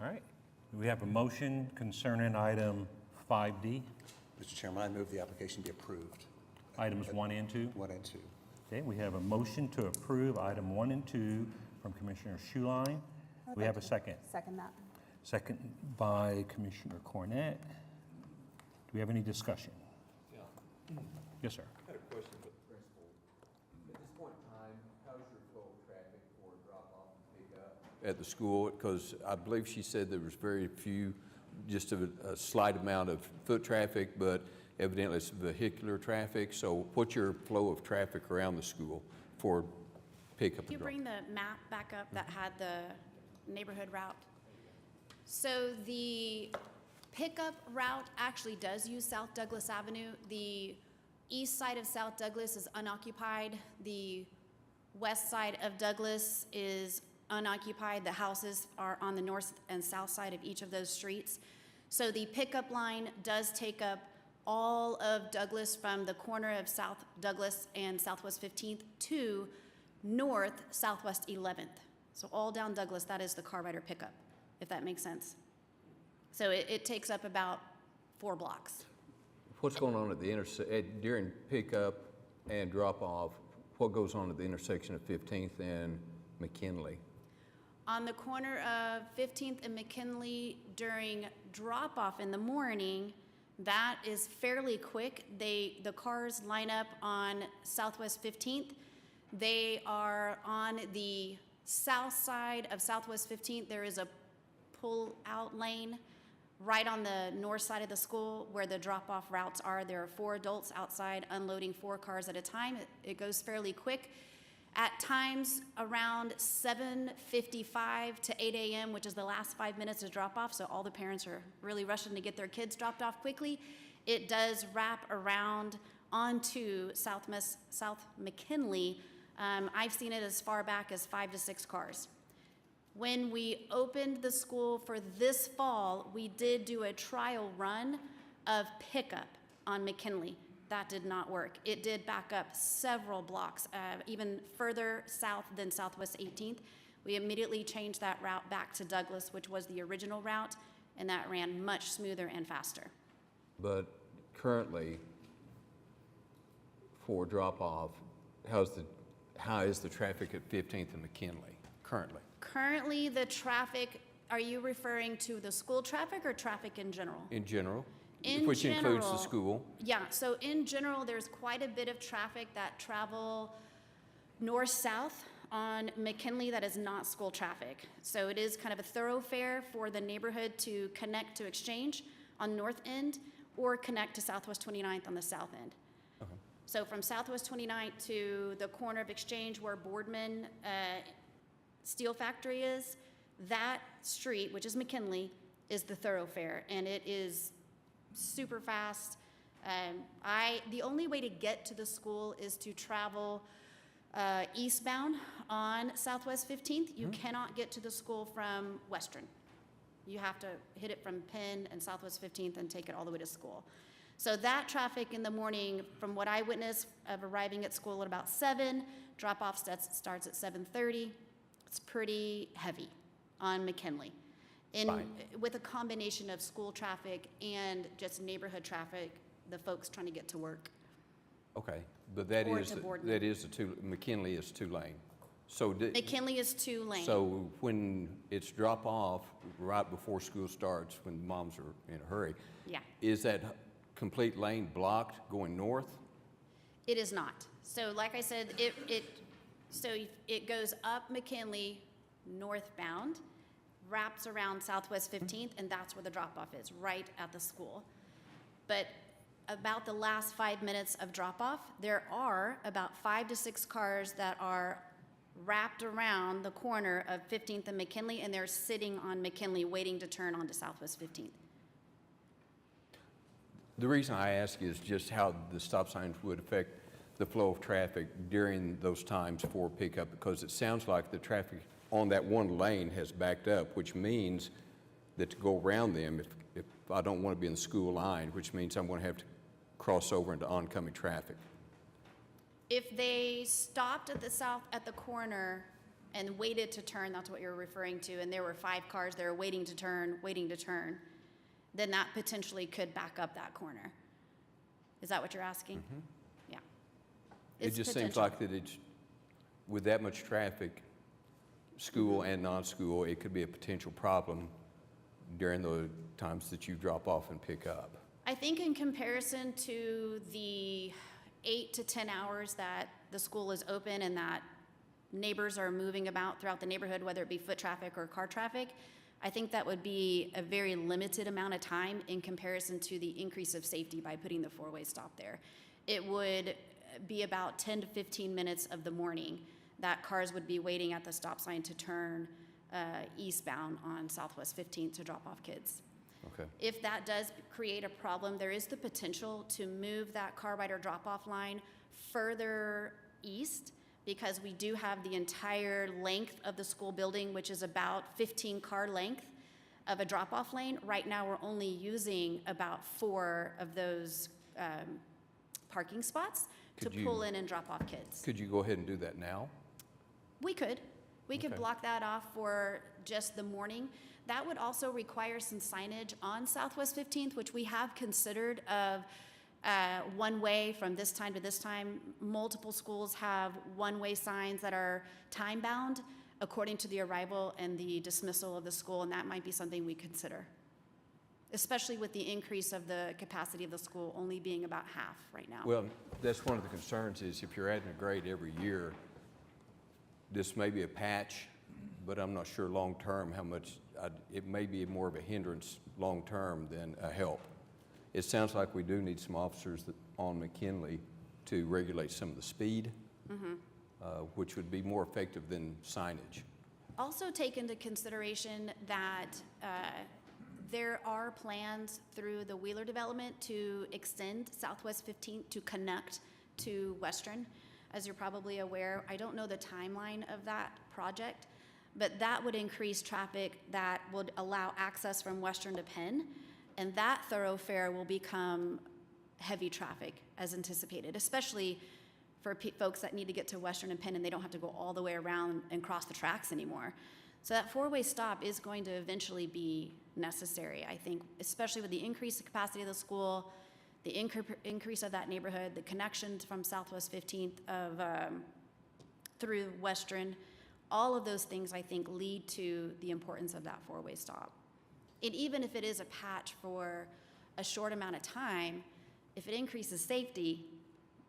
All right. We have a motion concerning item 5D, Mr. Chairman, I move the application be approved. items 1 and 2. 1 and 2. Okay, we have a motion to approve item 1 and 2 from Commissioner Schuline. Do we have a second? Second that. Second by Commissioner Cornett. Do we have any discussion? Yeah. Yes, sir. I had a question for the principal. At this point in time, how's your flow of traffic for drop-off and pick-up at the school? Because I believe she said there was very few, just a slight amount of foot traffic, but evidently it's vehicular traffic. So what's your flow of traffic around the school for pickup Could you and drop? bring the map back up that had the neighborhood route? So the pickup route actually does use South Douglas Avenue. The east side of South Douglas is unoccupied. The west side of Douglas is unoccupied. The houses are on the north and south side of each of those streets. So the pickup line does take up all of Douglas from the corner of South Douglas and Southwest 15th to north Southwest 11th. So all down Douglas, that is the car rider pickup, if that makes sense. So it takes up about 4 blocks. What's going on at the during pickup and drop-off? What goes on at the intersection of 15th and McKinley? On the corner of 15th and McKinley during drop-off in the morning, That is fairly quick. The cars line up on Southwest 15th. They are on the south side of Southwest 15th. There is a pull-out lane right on the north side of the school where the drop-off routes are. There are 4 adults outside unloading 4 cars at a time. It goes fairly quick. At times around 7:55 to 8 a.m., which is the last 5 minutes of drop-off, so all the parents are really rushing to get their kids dropped off quickly, it does wrap around onto South McKinley. I've seen it as far back as 5 to 6 cars. When we opened the school for this fall, we did do a trial run of pickup on McKinley. That did not work. It did back up several blocks, even further south than Southwest 18th. We immediately changed that route back to Douglas, which was the original route, and that ran much smoother and faster. But currently, for drop-off, how is the traffic at 15th and McKinley currently? Currently, the traffic, are you referring to the school traffic or traffic in general? In general? In Which includes the general, school? Yeah, so in general, there's quite a bit of traffic that travel north-south on McKinley that is not school traffic. So it is kind of a thoroughfare for the neighborhood to connect to Exchange on north end or connect to Southwest 29th on the south end. Okay. So from Southwest 29th to the corner of Exchange where Boardman Steel Factory is, that street, which is McKinley, is the thoroughfare, and it is super fast. The only way to get to the school is to travel eastbound on Southwest 15th. You cannot get to the school from Western. You have to hit it from Penn and Southwest 15th and take it all the way to school. So that traffic in the morning, from what I witnessed of arriving at school at about 7, drop-off starts at 7:30. It's pretty heavy on McKinley. With a combination of school traffic and just neighborhood traffic, the folks trying to get to work. Okay, but that Or is, to Boardman. that is McKinley is 2-lane. So McKinley is 2 lane. So when it's drop off right before school starts, when moms are in a hurry, Yeah, is that complete lane blocked going north? it is not. So like I said, it goes up McKinley northbound, wraps around Southwest 15th, and that's where the drop-off is, right at the school. But about the last 5 minutes of drop-off, there are about 5 to 6 cars that are wrapped around the corner of 15th and McKinley, and they're sitting on McKinley waiting to turn onto Southwest 15th. The reason I ask is just how the stop signs would affect the flow of traffic during those times for pickup, because it sounds like the traffic on that one lane has backed up, which means that to go around them, if I don't want to be in the school line, which means I'm going to have to cross over into oncoming traffic. If they stopped at the corner and waited to turn, that's what you're referring to, and there were 5 cars there waiting to turn, then that potentially could back up that corner. Is that what you're asking? Yeah. It It's just seems potential. like that it's, with that much traffic, school and non-school, it could be a potential problem during the times that you drop off and pick up. I think in comparison to the 8 to 10 hours that the school is open and that neighbors are moving about throughout the neighborhood, whether it be foot traffic or car traffic, I think that would be a very limited amount of time in comparison to the increase of safety by putting the 4-way stop there. It would be about 10 to 15 minutes of the morning that cars would be waiting at the stop sign to turn eastbound on Southwest 15th to drop off kids. Okay. If that does create a problem, there is the potential to move that car rider drop-off line further east, because we do have the entire length of the school building, which is about 15 car length of a drop-off lane. Right now, we're only using about 4 of those parking spots to pull in and drop off kids. Could you go ahead and do that now? We could. We could Okay. block that off for just the morning. That would also require some signage on Southwest 15th, which we have considered of one way from this time to this time. Multiple schools have one-way signs that are time-bound according to the arrival and the dismissal of the school, and that might be something we consider especially with the increase of the capacity of the school only being about half right now. Well, that's one of the concerns is if you're adding a grade every year, this may be a patch, but I'm not sure long-term how much, it may be more of a hindrance long-term than a help. It sounds like we do need some officers on McKinley to regulate some of the speed, which would be more effective than signage. Also take into consideration that there are plans through the Wheeler development to extend Southwest 15th to connect to Western. As you're probably aware, I don't know the timeline of that project, but that would increase traffic that would allow access from Western to Penn, and that thoroughfare will become heavy traffic as anticipated, especially for folks that need to get to Western and Penn and they don't have to go all the way around and cross the tracks anymore. So that four-way stop is going to eventually be necessary, I think, especially with the increased capacity of the school, the increase of that neighborhood, the connection from Southwest 15th through Western. All of those things, I think, lead to the importance of that four-way stop. And even if it is a patch for a short amount of time, if it increases safety,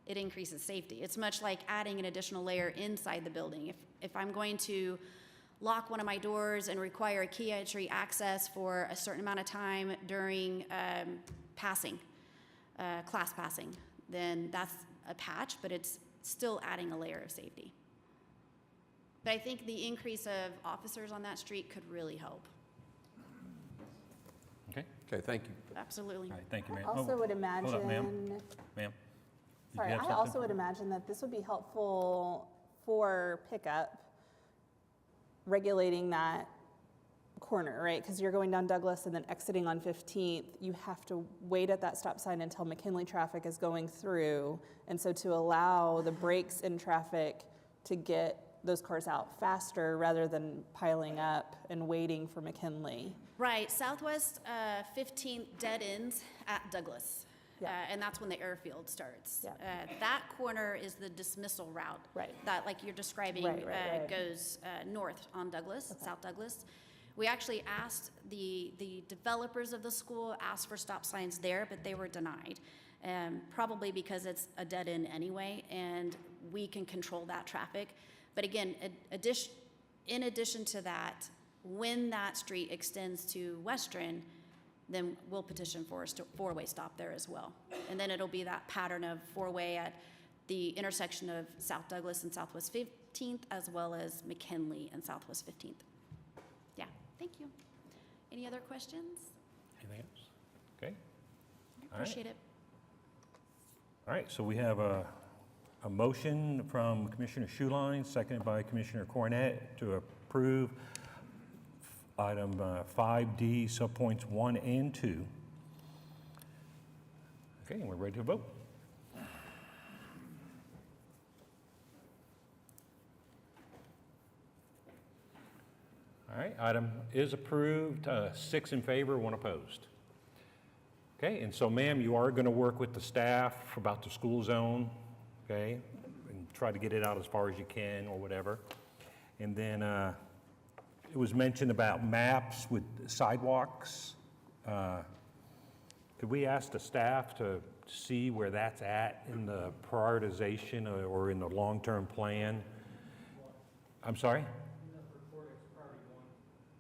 it increases safety. It's much like adding an additional layer inside the building. If I'm going to lock one of my doors and require a key entry access for a certain amount of time during class passing, then that's a patch, but it's still adding a layer of safety. But I think the increase of officers on that street could really help. Okay, Okay, thank you. Absolutely. all right, thank you, I ma'am. also would imagine. Hold up, ma'am. Ma'am? Did you Sorry, have I something? also would imagine that this would be helpful for pickup, regulating that corner, right? Because you're going down Douglas and then exiting on 15th, you have to wait at that stop sign until McKinley traffic is going through. And so to allow the breaks in traffic to get those cars out faster rather than piling up and waiting for McKinley. Right, Southwest 15th dead ends at Douglas. Yeah. And that's when the airfield starts. Yeah. That corner is the dismissal route. Right. That, like you're describing, Right. goes north on Douglas, South Douglas. We actually asked the developers of the school, asked for stop signs there, but they were denied. Probably because it's a dead end anyway, and we can control that traffic. But again, in addition to that, when that street extends to Western, then we'll petition for a four-way stop there as well. And then it'll be that pattern of four-way at the intersection of South Douglas and Southwest 15th, as well as McKinley and Southwest 15th. Yeah, thank you. Any other questions? Anything else? Okay. All right. Appreciate it. All right, so we have a motion from Commissioner Schuline, seconded by Commissioner Cornett, to approve item 5D, subpoints 1 and 2. Okay, and we're ready to vote. All right, item is approved, 6 in favor, 1 opposed. Okay, and so ma'am, you are going to work with the staff about the school zone, okay? And try to get it out as far as you can or whatever. And then it was mentioned about maps with sidewalks. Could we ask the staff to see where that's at in the prioritization or in the long-term plan? I'm sorry?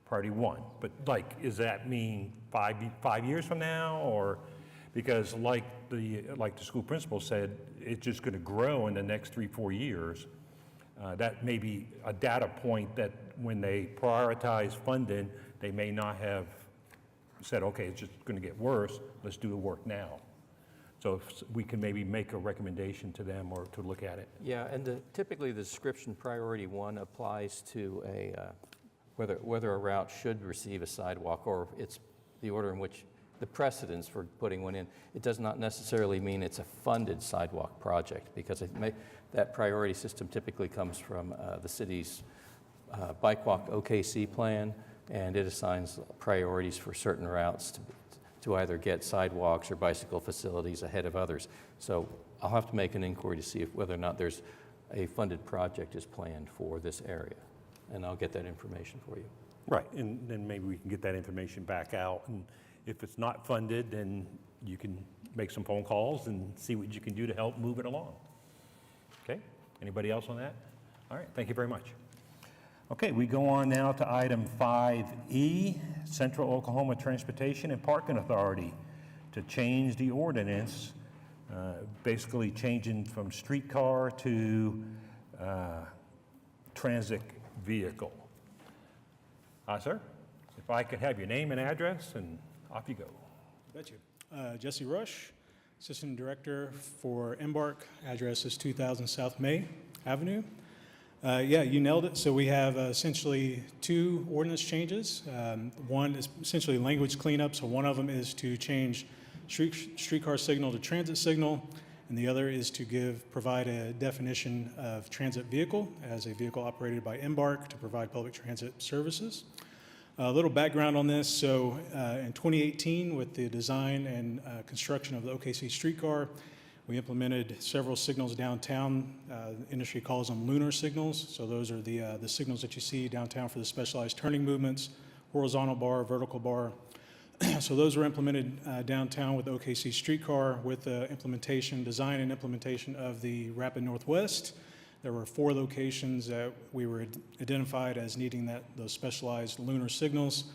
Priority one, but like, does that mean 5 years from now, or because like the school principal said, it's just going to grow in the next 3-4 years. That may be a data point that when they prioritize funding, they may not have said, okay, it's just going to get worse. Let's do the work now. So if we can maybe make a recommendation to them or to look at it. Yeah, and typically the description priority 1 applies to a whether a route should receive a sidewalk, or it's the order in which the precedence for putting one in. It does not necessarily mean it's a funded sidewalk project, because that priority system typically comes from the city's Bike Walk OKC plan, and it assigns priorities for certain routes to either get sidewalks or bicycle facilities ahead of others. So I'll have to make an inquiry to see whether or not there's a funded project is planned for this area, and I'll get that information for you. Right, and then maybe we can get that information back out, and if it's not funded, then you can make some phone calls and see what you can do to help move it along. Okay, anybody else on that? All right, thank you very much. Okay, we go on now to item 5E, Central Oklahoma Transportation and Parking Authority to change the ordinance, basically changing from streetcar to transit vehicle. Sir, if I could have your name and address, and off you go. Bet you. Jesse Rush, Assistant Director for Embark. Address is 2000 South May Avenue. Yeah, you nailed it. So we have essentially two ordinance changes. One is essentially language cleanup. So one of them is to change streetcar signal to transit signal, and the other is to provide a definition of transit vehicle as a vehicle operated by Embark to provide public transit services. A little background on this. So in 2018, with the design and construction of the OKC streetcar, we implemented several signals downtown. The industry calls them lunar signals. So those are the signals that you see downtown for the specialized turning movements, horizontal bar, vertical bar. So those were implemented downtown with the OKC streetcar with the design and implementation of the Rapid Northwest. There were 4 locations that we were identified as needing those specialized lunar signals.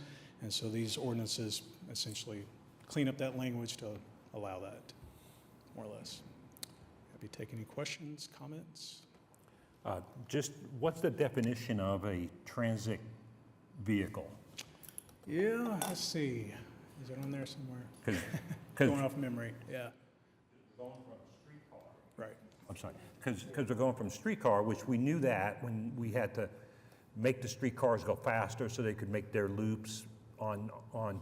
And so these ordinances essentially clean up that language to allow that, more or less. Happy to take any questions, comments? Just what's the definition of a transit vehicle? Yeah, let's see. Is it on there somewhere? 'Cause Going off memory, yeah. Going from streetcar. Right. I'm sorry, because they're going from streetcar, which we knew that when we had to make the streetcars go faster so they could make their loops on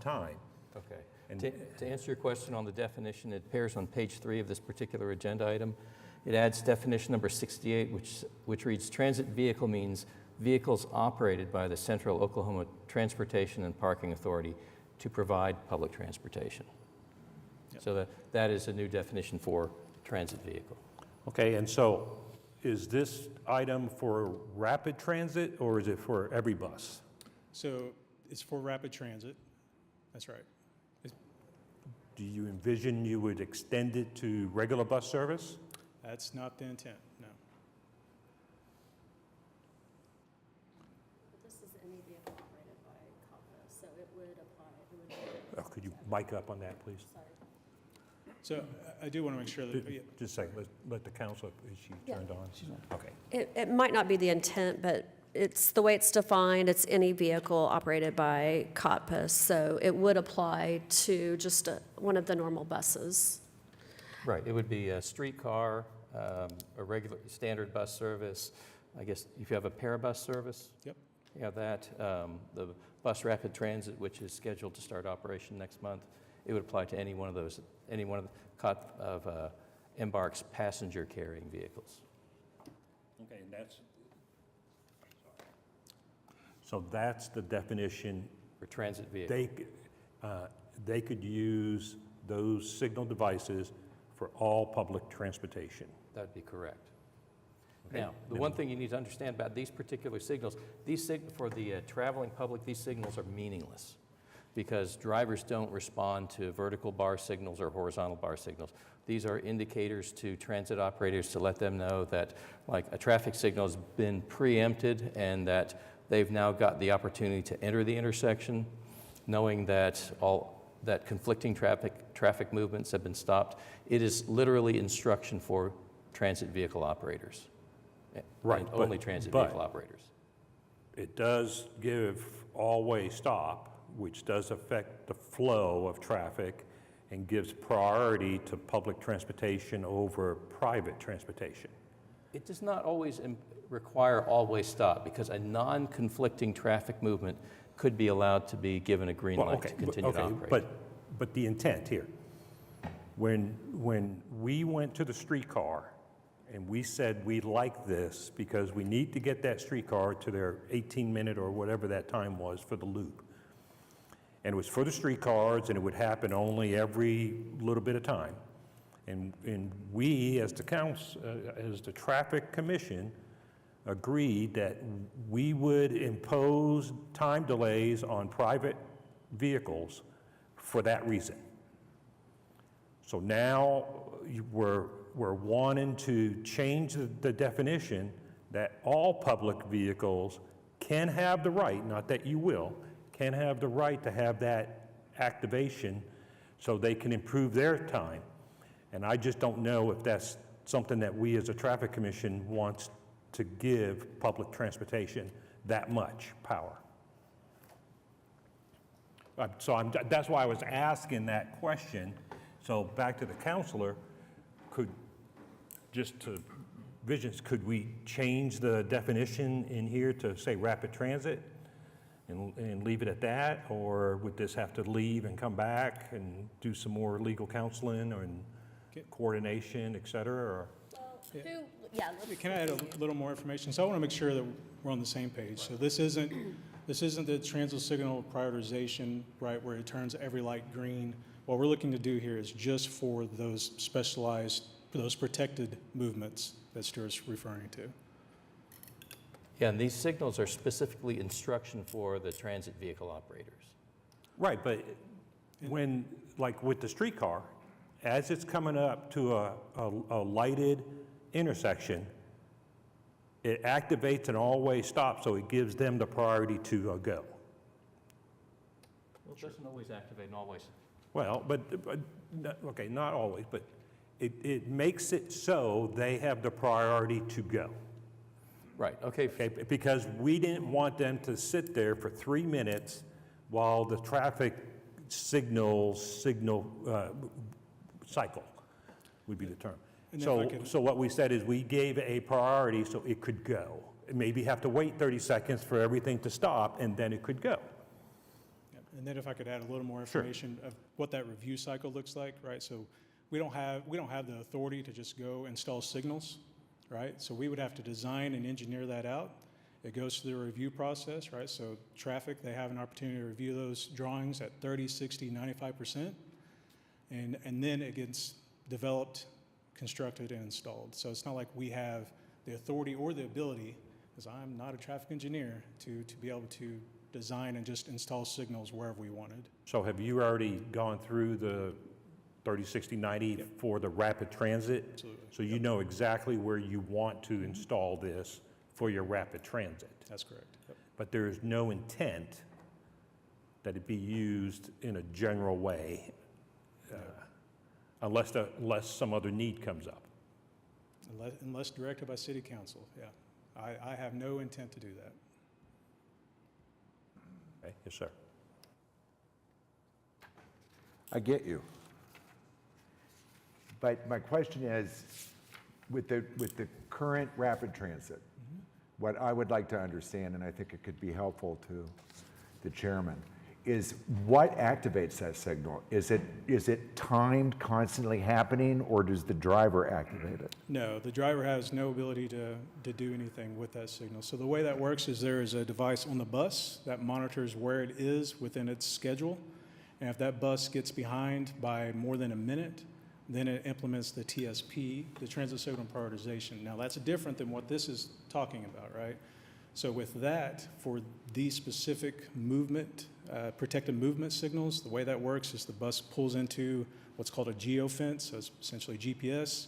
time. Okay. And- To answer your question on the definition, it appears on page 3 of this particular agenda item. It adds definition number 68, which reads, transit vehicle means vehicles operated by the Central Oklahoma Transportation and Parking Authority to provide public transportation. Yep. So that is a new definition for transit vehicle. Okay, and so is this item for rapid transit or is it for every bus? So it's for rapid transit. That's right. Do you envision you would extend it to regular bus service? That's not the intent, no. This is any vehicle operated by COPPA, so it would apply, Could you mic up on that, please? So I do want to make sure that, yeah, Just a second, let the council, is she turned on? Okay. It might not be the intent, but it's the way it's defined, it's any vehicle operated by COPPA, so it would apply to just one of the normal buses. Right, it would be a streetcar, a regular standard bus service. I guess if you have a parabus service, Yep. you have that. The Bus Rapid Transit, which is scheduled to start operation next month, it would apply to any one of those, any one of Embark's passenger carrying vehicles. Okay, and so that's the definition. For transit vehicle. They could use those signal devices for all public transportation. That'd be correct. Okay. Now, the one thing you need to understand about these particular signals, for the traveling public, these signals are meaningless because drivers don't respond to vertical bar signals or horizontal bar signals. These are indicators to transit operators to let them know that, like, a traffic signal has been preempted and that they've now got the opportunity to enter the intersection, knowing that that conflicting traffic movements have been stopped. It is literally instruction for transit vehicle operators. Right, And but- only transit but- vehicle operators. It does give all-way stop, which does affect the flow of traffic and gives priority to public transportation over private transportation. It does not always require all-way stop because a non-conflicting traffic movement could be allowed to be given a green Well, light okay, to continue to operate. But the intent here, when we went to the streetcar and we said we like this because we need to get that streetcar to their 18-minute or whatever that time was for the loop. And it was for the streetcars and it would happen only every little bit of time. And we, as the council, as the traffic commission, agreed that we would impose time delays on private vehicles for that reason. So now we're wanting to change the definition that all public vehicles can have the right, not that you will, can have the right to have that activation so they can improve their time. And I just don't know if that's something that we as a traffic commission wants to give public transportation that much power. That's why I was asking that question. So back to the counselor, could we change the definition in here to say rapid transit and leave it at that? Or would this have to leave and come back and do some more legal counseling or coordination, et cetera? Or? Can I add a little more information? So I want to make sure that we're on the same page. So this isn't the transit signal prioritization, right, where it turns every light green. What we're looking to do here is just for those specialized, those protected movements that Stuart's referring to. Yeah, and these signals are specifically instruction for the transit vehicle operators. Right, but when, like with the streetcar, as it's coming up to a lighted intersection, it activates an all-way stop, so it gives them the priority to go. Well, it doesn't always activate in always. Well, okay, not always, but it makes it so they have the priority to go. Right, okay. Because we didn't want them to sit there for 3 minutes while the traffic signal cycle would be the term. So what we said is we gave a priority so it could go. Maybe have to wait 30 seconds for everything to stop, and then it could go. And then if I could add a little more information of what that review cycle looks like, right? So we don't have the authority to just go install signals, right? So we would have to design and engineer that out. It goes through the review process, right? So traffic, they have an opportunity to review those drawings at 30, 60, 95%. And then it gets developed, constructed, and installed. So it's not like we have the authority or the ability, because I'm not a traffic engineer, to be able to design and just install signals wherever we wanted. So have you already gone through the 30, 60, 90 for the rapid transit? Absolutely. So you know exactly where you want to install this for your rapid transit? That's correct. Yep. But there is no intent that it be used in a general way unless some other need comes up. Unless directed by city council, yeah. I have no intent to do that. Okay, yes, sir. I get you. But my question is, with the current rapid transit, what I would like to understand, and I think it could be helpful to the chairman, is what activates that signal? Is it timed, constantly happening, or does the driver activate it? No, the driver has no ability to do anything with that signal. So the way that works is there is a device on the bus that monitors where it is within its schedule. And if that bus gets behind by more than a minute, then it implements the TSP, the transit signal prioritization. Now that's different than what this is talking about, right? So with that, for these specific movement, protected movement signals, the way that works is the bus pulls into what's called a geofence, so it's essentially GPS,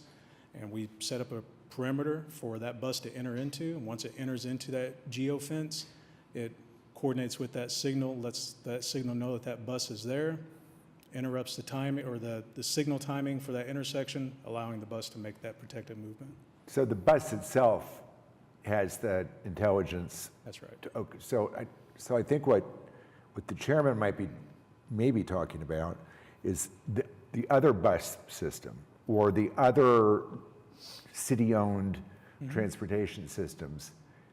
and we set up a perimeter for that bus to enter into. And once it enters into that geofence, it coordinates with that signal, lets that signal know that that bus is there, interrupts the timing or the signal timing for that intersection, allowing the bus to make that protected movement. So the bus itself has the intelligence. That's right. Okay, so I think what the chairman might be maybe talking about is the other bus system or the other city-owned transportation systems.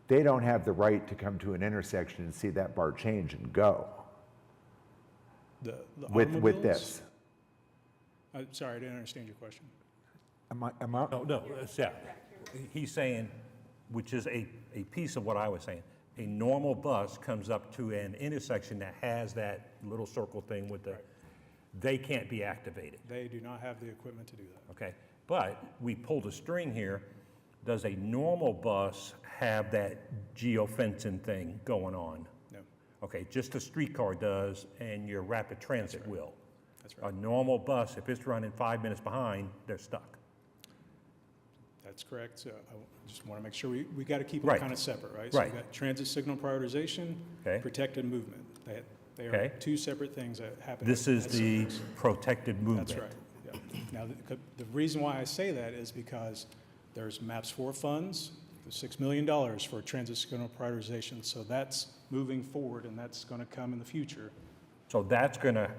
They don't have the right to come to an intersection and see that bar change and go. With this. I'm sorry, I didn't understand your question. No, yeah. He's saying, which is a piece of what I was saying, a normal bus comes up to an intersection that has that little circle thing with the, they can't be activated. They do not have the equipment to do that. Okay, but we pulled a string here. Does a normal bus have that geofencing thing going on? No. Okay, just a streetcar does, and your rapid transit will. That's right. A normal bus, if it's running 5 minutes behind, they're stuck. That's correct. So I just want to make sure we got to keep them Right. kind of separate, right? So Right. we've got transit signal prioritization, Okay. protected movement. They are Okay. two separate things that happen. This is at the service. protected movement. That's right, yeah. Now, the reason why I say that is because there's MAPS 4 funds, there's $6 million for transit signal prioritization. So that's moving forward, and that's going to come in the future. So that's going to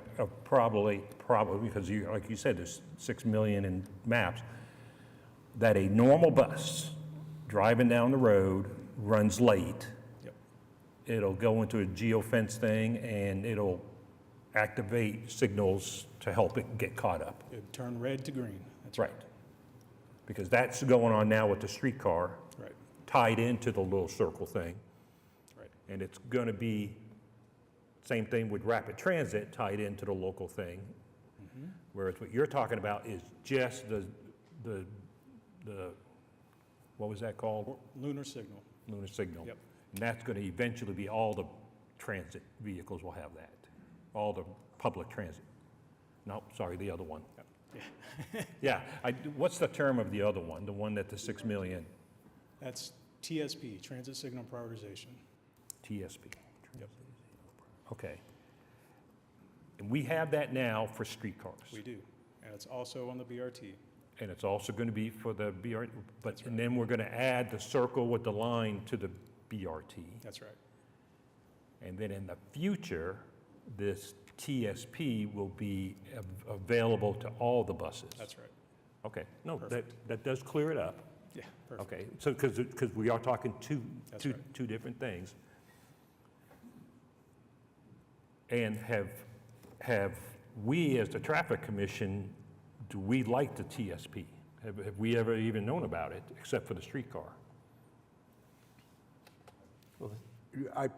probably, because you, like you said, there's 6 million in maps, that a normal bus driving down the road runs late. Yep. It'll go into a geofence thing and it'll activate signals to help it get caught up. It turned red to green. That's Right. Because that's going on now with the streetcar, right. tied into the little circle thing. Right. And it's going to be, same thing with rapid transit, tied into the local thing. Whereas what you're talking about is just the what was that called? Lunar signal. Lunar signal. Yep. And that's going to eventually be all the transit vehicles will have that. All the public transit. No, sorry, the other one. Yeah. Yeah, what's the term of the other one, the one that the 6 million? That's TSP, transit signal prioritization. TSP. Yep. Okay. And we have that now for streetcars. We do. And it's also on the BRT. And it's also going to be for the BRT, but, and then we're going to add the circle with the line to the BRT. That's right. And then in the future, this TSP will be available to all the buses. That's right. Okay, no, Perfect. that does clear it up. Yeah, perfect. Okay, so, because we are talking That's two right. different things. And have we, as the Traffic Commission, do we like the TSP? Have we ever even known about it, except for the streetcar? Well,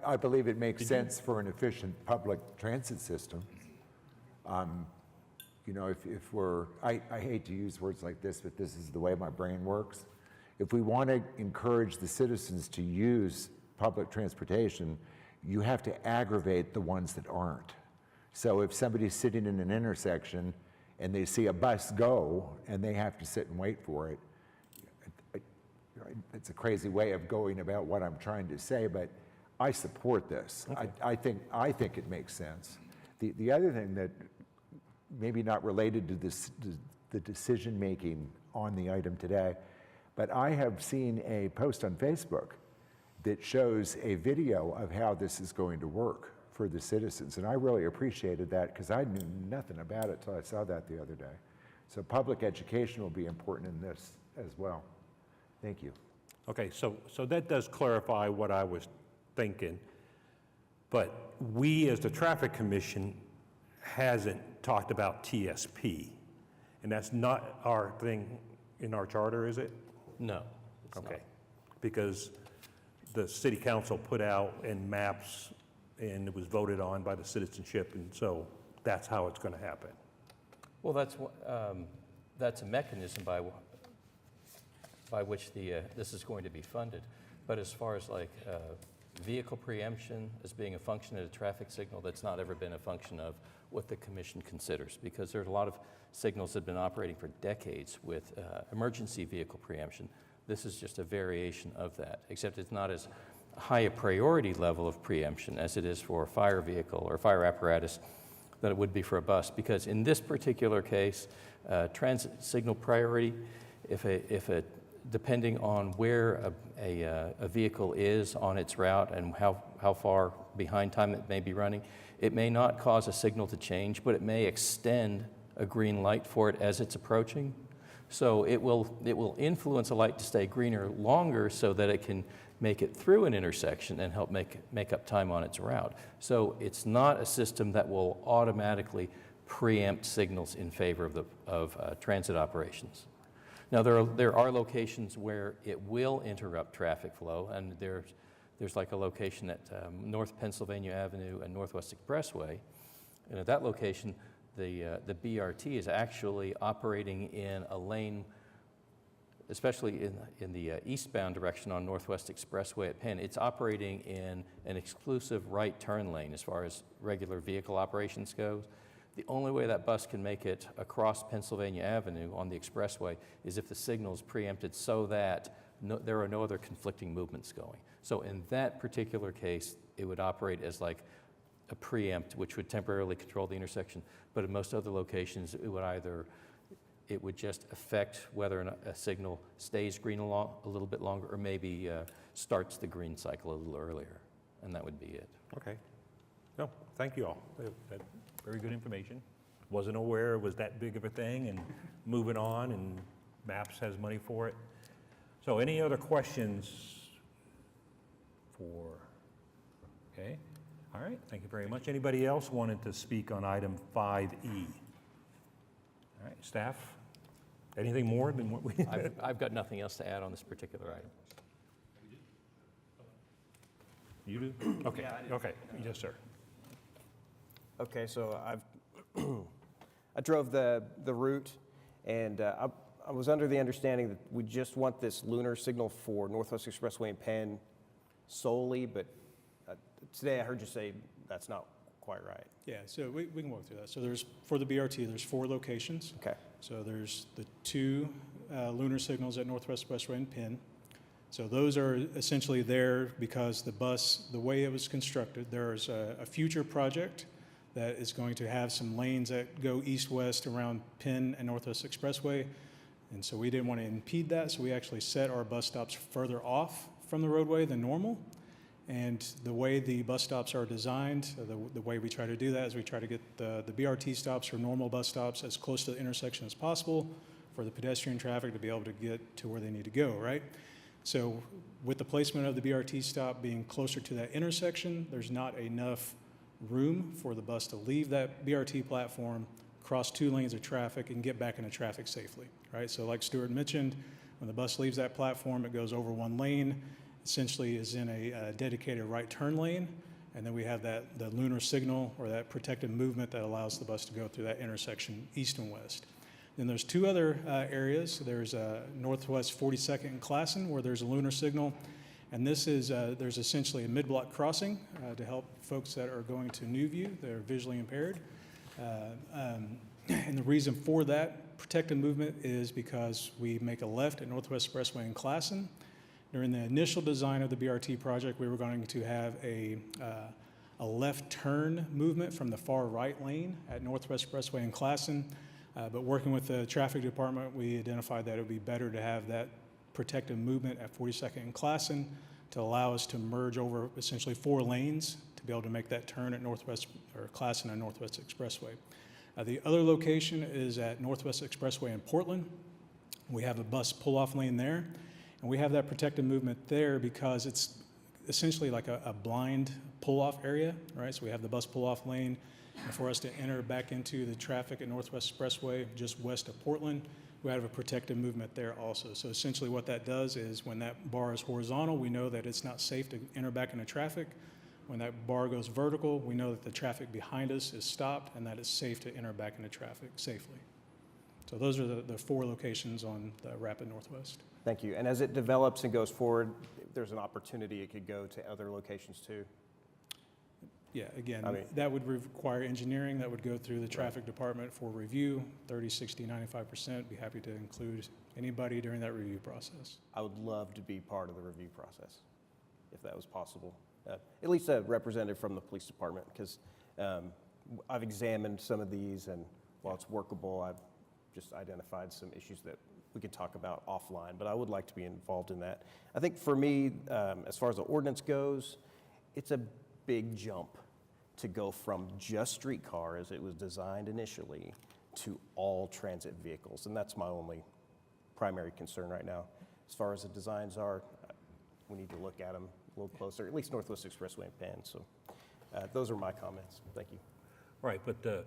I believe it makes sense for an efficient public transit system. You know, if we're, I hate to use words like this, but this is the way my brain works. If we want to encourage the citizens to use public transportation, you have to aggravate the ones that aren't. So if somebody's sitting in an intersection and they see a bus go and they have to sit and wait for it, it's a crazy way of going about what I'm trying to say, but I support this. Okay. I think it makes sense. The other thing that maybe not related to this, the decision-making on the item today, but I have seen a post on Facebook that shows a video of how this is going to work for the citizens, and I really appreciated that because I knew nothing about it till I saw that the other day. So public education will be important in this as well. Thank you. Okay, so that does clarify what I was thinking, but we, as the Traffic Commission, hasn't talked about TSP, and that's not our thing in our charter, is it? No. it's not. Okay, because the city council put out in maps, and it was voted on by the citizenship, and so that's how it's going to happen. Well, that's a mechanism by which this is going to be funded. But as far as like vehicle preemption as being a function of a traffic signal, that's not ever been a function of what the commission considers, because there's a lot of signals that have been operating for decades with emergency vehicle preemption. This is just a variation of that, except it's not as high a priority level of preemption as it is for a fire vehicle or fire apparatus that it would be for a bus, because in this particular case, transit signal priority, depending on where a vehicle is on its route and how far behind time it may be running, it may not cause a signal to change, but it may extend a green light for it as it's approaching. So it will influence a light to stay greener longer so that it can make it through an intersection and help make up time on its route. So it's not a system that will automatically preempt signals in favor of transit operations. Now, there are locations where it will interrupt traffic flow, and there's like a location at North Pennsylvania Avenue and Northwest Expressway. And at that location, the BRT is actually operating in a lane, especially in the eastbound direction on Northwest Expressway at Penn. It's operating in an exclusive right turn lane as far as regular vehicle operations goes. The only way that bus can make it across Pennsylvania Avenue on the expressway is if the signal is preempted so that there are no other conflicting movements going. So in that particular case, it would operate as like a preempt, which would temporarily control the intersection. But in most other locations, it would just affect whether or not a signal stays green a little bit longer, or maybe starts the green cycle a little earlier, and that would be it. Okay. No, thank you all. That very good information. Wasn't aware it was that big of a thing, and moving on, and MAPS has money for it. So any other questions for, okay? All right, thank you very much. Anybody else wanted to speak on item 5E? All right, staff, anything more than what we? I've got nothing else to add on this particular item. You do? Okay, okay, yes, sir. Okay, so I drove the route, and I was under the understanding that we just want this lunar signal for Northwest Expressway and Penn solely, but today I heard you say that's not quite right. Yeah, so we can walk through that. So for the BRT, there's 4 locations. Okay. So there's the 2 lunar signals at Northwest Expressway and Penn. So those are essentially there because the way it was constructed, there's a future project that is going to have some lanes that go east-west around Penn and Northwest Expressway. And so we didn't want to impede that, so we actually set our bus stops further off from the roadway than normal. And the way the bus stops are designed, the way we try to do that is we try to get the BRT stops or normal bus stops as close to the intersection as possible for the pedestrian traffic to be able to get to where they need to go, right? So with the placement of the BRT stop being closer to that intersection, there's not enough room for the bus to leave that BRT platform, cross 2 lanes of traffic, and get back into traffic safely, right? So like Stuart mentioned, when the bus leaves that platform, it goes over 1 lane, essentially is in a dedicated right turn lane, and then we have the lunar signal or that protected movement that allows the bus to go through that intersection east and west. Then there's 2 other areas. There's Northwest 42nd and Classen, where there's a lunar signal, and this is, there's essentially a mid-block crossing to help folks that are going to Newview that are visually impaired. And the reason for that protected movement is because we make a left at Northwest Expressway in Classen. During the initial design of the BRT project, we were going to have a left turn movement from the far right lane at Northwest Expressway in Classen. But working with the traffic department, we identified that it would be better to have that protective movement at 42nd and Classen to allow us to merge over essentially 4 lanes to be able to make that turn at Northwest or Classen and Northwest Expressway. The other location is at Northwest Expressway in Portland. We have a bus pull-off lane there, and we have that protective movement there because it's essentially like a blind pull-off area, right? So we have the bus pull-off lane, and for us to enter back into the traffic at Northwest Expressway just west of Portland, we have a protective movement there also. So essentially what that does is when that bar is horizontal, we know that it's not safe to enter back into traffic. When that bar goes vertical, we know that the traffic behind us is stopped and that it's safe to enter back into traffic safely. So those are the 4 locations on the Rapid Northwest. Thank you. And as it develops and goes forward, if there's an opportunity, it could go to other locations too? Yeah, again, I mean, that would require engineering, that would go through the traffic department for review, 30, 60, 95%. Be happy to include anybody during that review process. I would love to be part of the review process, if that was possible. At least a representative from the police department, because I've examined some of these, and while it's workable, I've just identified some issues that we could talk about offline, but I would like to be involved in that. I think for me, as far as the ordinance goes, it's a big jump to go from just streetcar as it was designed initially to all transit vehicles, and that's my only primary concern right now. As far as the designs are, we need to look at them a little closer, at least Northwest Expressway and Penn. So those are my comments. Thank you. Right, but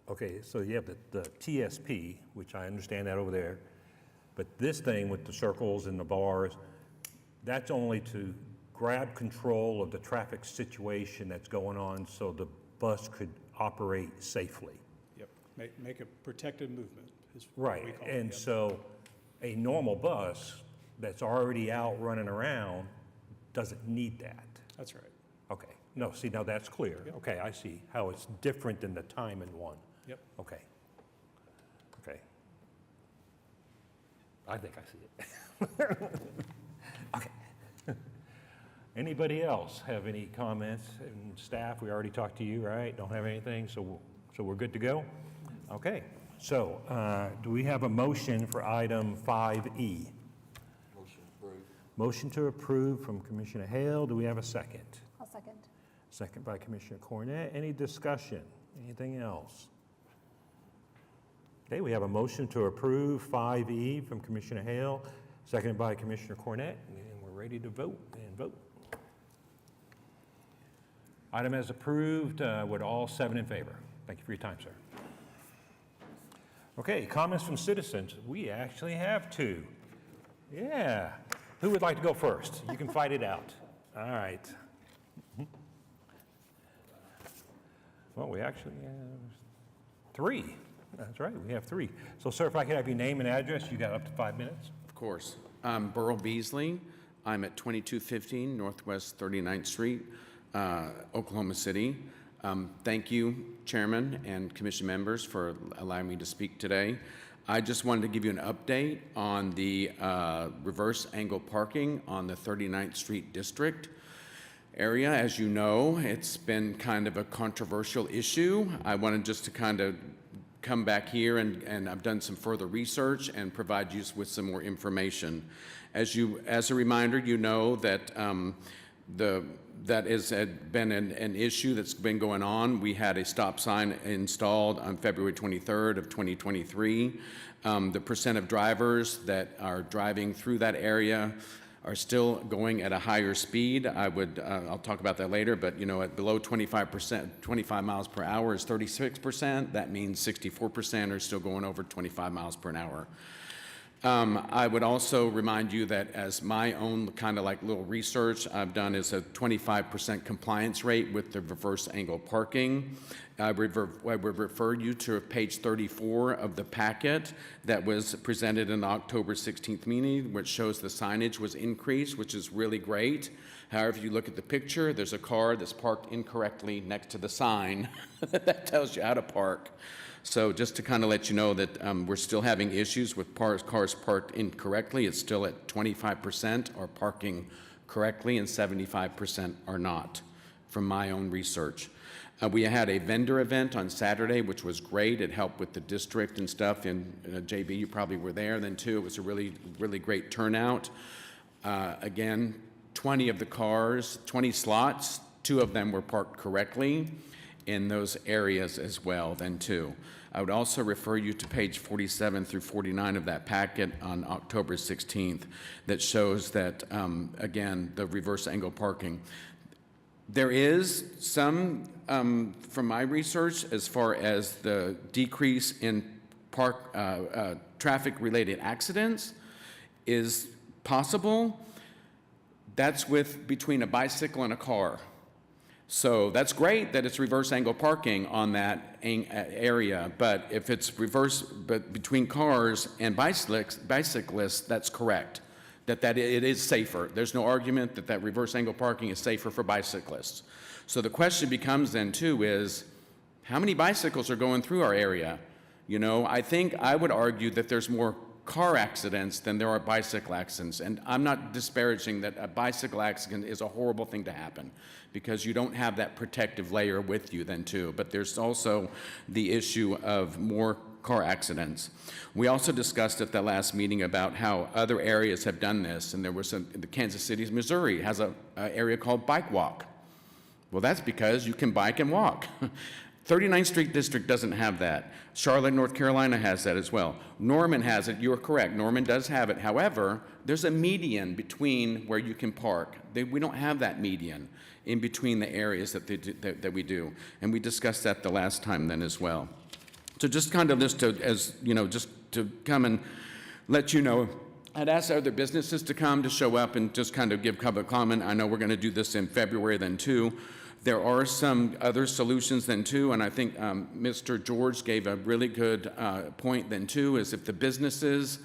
okay, so you have the TSP, which I understand that over there, but this thing with the circles and the bars, that's only to grab control of the traffic situation that's going on so the bus could operate safely. Yep, make a protected movement is what we Right, call it. and Yep. so a normal bus that's already out running around doesn't need that. That's right. Okay, No, see, now that's clear. Okay, I see how it's different than the time in one. Yep. Okay. Okay. I think I see it. Okay. Anybody else have any comments? And staff, we already talked to you, right? Don't have anything, so we're good to go? Okay. So, do we have a motion for item 5E? Motion approved. Motion to approve from Commissioner Hale. Do we have a second? I'll second. Second by Commissioner Cornett. Any discussion? Anything else? Okay, we have a motion to approve 5E from Commissioner Hale, seconded by Commissioner Cornett, and we're ready to vote and vote. Item as approved, with all 7 in favor. Thank you for your time, sir. Okay, comments from citizens. We actually have 2. Yeah. Who would like to go first? You can fight it out. All right. Well, we actually have 3. That's right, we have 3. So, sir, if I could have your name and address, you got up to 5 minutes. Of course. Burl Beasley. I'm at 2215 Northwest 39th Street, Oklahoma City. Thank you, Chairman and Commission members, for allowing me to speak today. I just wanted to give you an update on the reverse angle parking on the 39th Street District area. As you know, it's been kind of a controversial issue. I wanted just to kind of come back here and I've done some further research and provide you with some more information. As a reminder, you know that that has been an issue that's been going on. We had a stop sign installed on February 23rd of 2023. The percent of drivers that are driving through that area are still going at a higher speed. I'll talk about that later, but you know, at below 25%, 25 miles per hour is 36%. That means 64% are still going over 25 miles per hour. I would also remind you that as my own kind of like little research I've done is a 25% compliance rate with the reverse angle parking. I would refer you to page 34 of the packet that was presented in the October 16th meeting, which shows the signage was increased, which is really great. However, if you look at the picture, there's a car that's parked incorrectly next to the sign that tells you how to park. So just to kind of let you know that we're still having issues with cars parked incorrectly. It's still at 25% are parking correctly and 75% are not, from my own research. We had a vendor event on Saturday, which was great. It helped with the district and stuff. And JB, you probably were there then too. It was a really, really great turnout. Again, 20 of the cars, 20 slots, 2 of them were parked correctly in those areas as well then too. I would also refer you to page 47 through 49 of that packet on October 16th that shows that, again, the reverse angle parking. There is some, from my research, as far as the decrease in traffic-related accidents is possible. That's between a bicycle and a car. So that's great that it's reverse angle parking on that area, but if it's between cars and bicyclists, that's correct. That it is safer. There's no argument that reverse angle parking is safer for bicyclists. So the question becomes then too is, how many bicycles are going through our area? You know, I think I would argue that there's more car accidents than there are bicycle accidents. And I'm not disparaging that a bicycle accident is a horrible thing to happen because you don't have that protective layer with you then too. But there's also the issue of more car accidents. We also discussed at the last meeting about how other areas have done this, and there was the Kansas City, Missouri has an area called Bike Walk. Well, that's because you can bike and walk. 39th Street District doesn't have that. Charlotte, North Carolina has that as well. Norman has it, you're correct, Norman does have it. However, there's a median between where you can park. We don't have that median in between the areas that we do. And we discussed that the last time then as well. So just kind of just to come and let you know, I'd asked other businesses to come to show up and just kind of give public comment. I know we're going to do this in February then too. There are some other solutions then too, and I think Mr. George gave a really good point then too, is if the businesses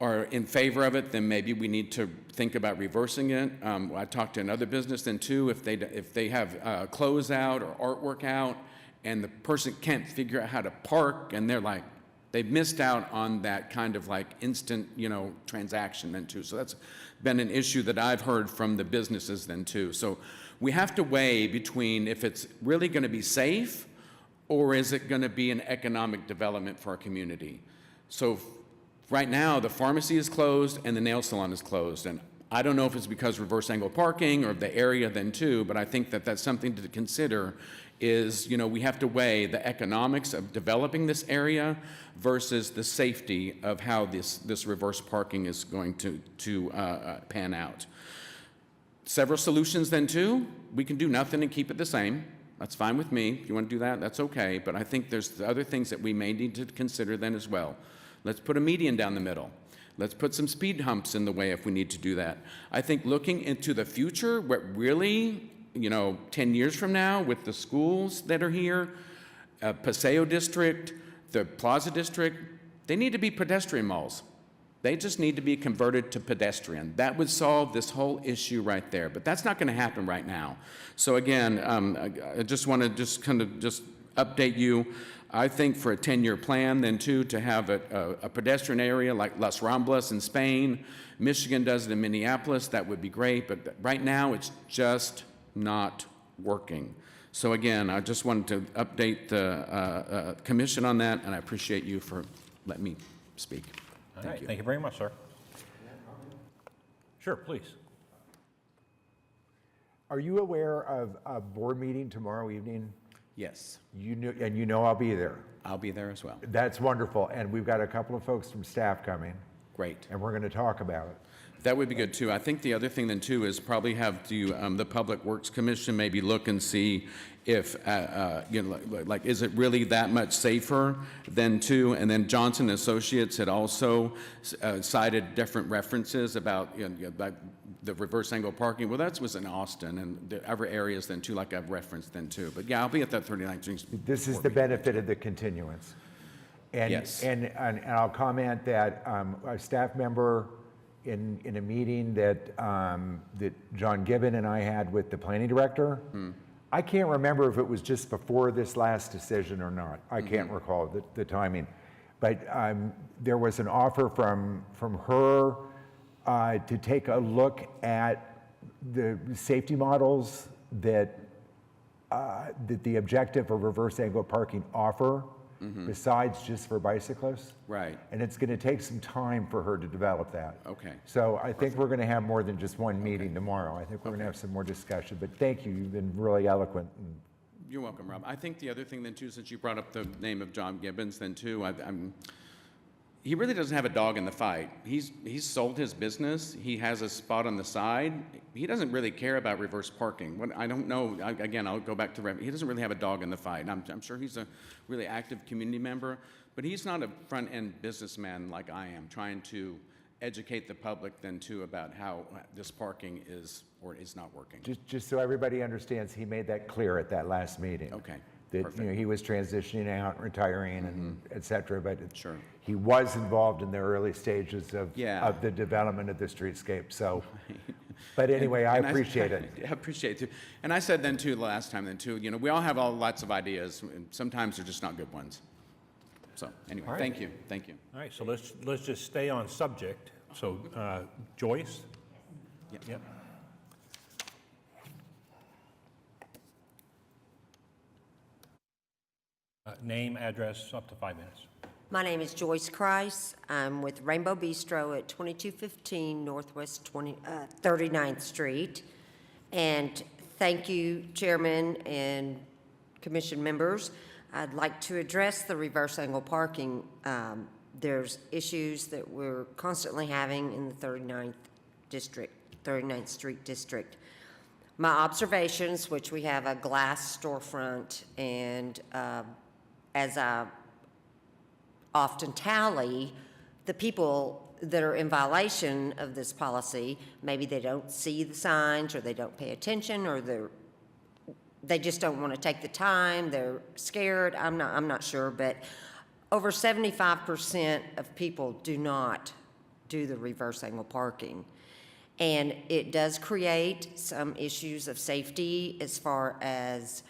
are in favor of it, then maybe we need to think about reversing it. I talked to another business then too, if they have closeout or artwork out and the person can't figure out how to park and they're like, they've missed out on that kind of like instant, transaction then too. So that's been an issue that I've heard from the businesses then too. So we have to weigh between if it's really going to be safe or is it going to be an economic development for our community. So right now, the pharmacy is closed and the nail salon is closed. And I don't know if it's because reverse angle parking or the area then too, but I think that that's something to consider is, we have to weigh the economics of developing this area versus the safety of how this reverse parking is going to pan out. Several solutions then too. We can do nothing and keep it the same. That's fine with me. If you want to do that, that's okay. But I think there's other things that we may need to consider then as well. Let's put a median down the middle. Let's put some speed humps in the way if we need to do that. I think looking into the future, what really, 10 years from now with the schools that are here, Paseo District, the Plaza District, they need to be pedestrian malls. They just need to be converted to pedestrian. That would solve this whole issue right there. But that's not going to happen right now. So again, I just want to just update you. I think for a 10-year plan, then too, to have a pedestrian area like Las Ramblas in Spain, Michigan does it in Minneapolis, that would be great, but right now it's just not working. So again, I just wanted to update the commission on that, and I appreciate you for letting me speak. All right, thank you very much, sir. Sure, please. Are you aware of a board meeting tomorrow evening? Yes. And I'll be there. I'll be there as well. That's wonderful. And we've got a couple of folks from staff coming. Great. And we're going to talk about it. That would be good too. I think the other thing then too is probably have the Public Works Commission maybe look and see if, like, is it really that much safer than too? And then Johnson Associates had also cited different references about, like the reverse angle parking. Well, that was in Austin and the other areas then too, like I've referenced then too. But yeah, I'll be at that 39th Street. This is the benefit of the continuance. And, yes. And I'll comment that a staff member in a meeting that John Gibbon and I had with the planning director, I can't remember if it was just before this last decision or not. I can't recall the timing. But there was an offer from her to take a look at the safety models that the objective of reverse angle parking offer, besides just for bicyclists. Right. And it's going to take some time for her to develop that. Okay. So I think we're going to have more than just one meeting tomorrow. I think we're going to have some more discussion. But thank you. You've been really eloquent. You're welcome, Rob. I think the other thing then too, since you brought up the name of John Gibbons then too, he really doesn't have a dog in the fight. He's sold his business. He has a spot on the side. He doesn't really care about reverse parking. I don't know. Again, I'll go back to he doesn't really have a dog in the fight. I'm sure he's a really active community member, but he's not a front-end businessman like I am, trying to educate the public then too about how this parking is or is not working. Just so everybody understands, he made that clear at that last meeting. Okay. That he was transitioning out, retiring, and et cetera, but sure. He was involved in the early stages of the development of the streetscape. So, but anyway, I appreciate it. I appreciate it too. And I said then too, the last time then too, we all have lots of ideas, and sometimes they're just not good ones. So anyway, right. Thank you. Thank you. All right, so let's just stay on subject. So Joyce? Yep. Name, address, up to 5 minutes. My name is Joyce Kreis. I'm with Rainbow Bistro at 2215 Northwest 39th Street. And thank you, Chairman and Commission members. I'd like to address the reverse angle parking. There's issues that we're constantly having in the 39th Street District. My observations, which we have a glass storefront, and as I often tally, the people that are in violation of this policy, maybe they don't see the signs, or they don't pay attention, or they just don't want to take the time, they're scared, I'm not sure, but over 75% of people do not do the reverse angle parking. And it does create some issues of safety as far as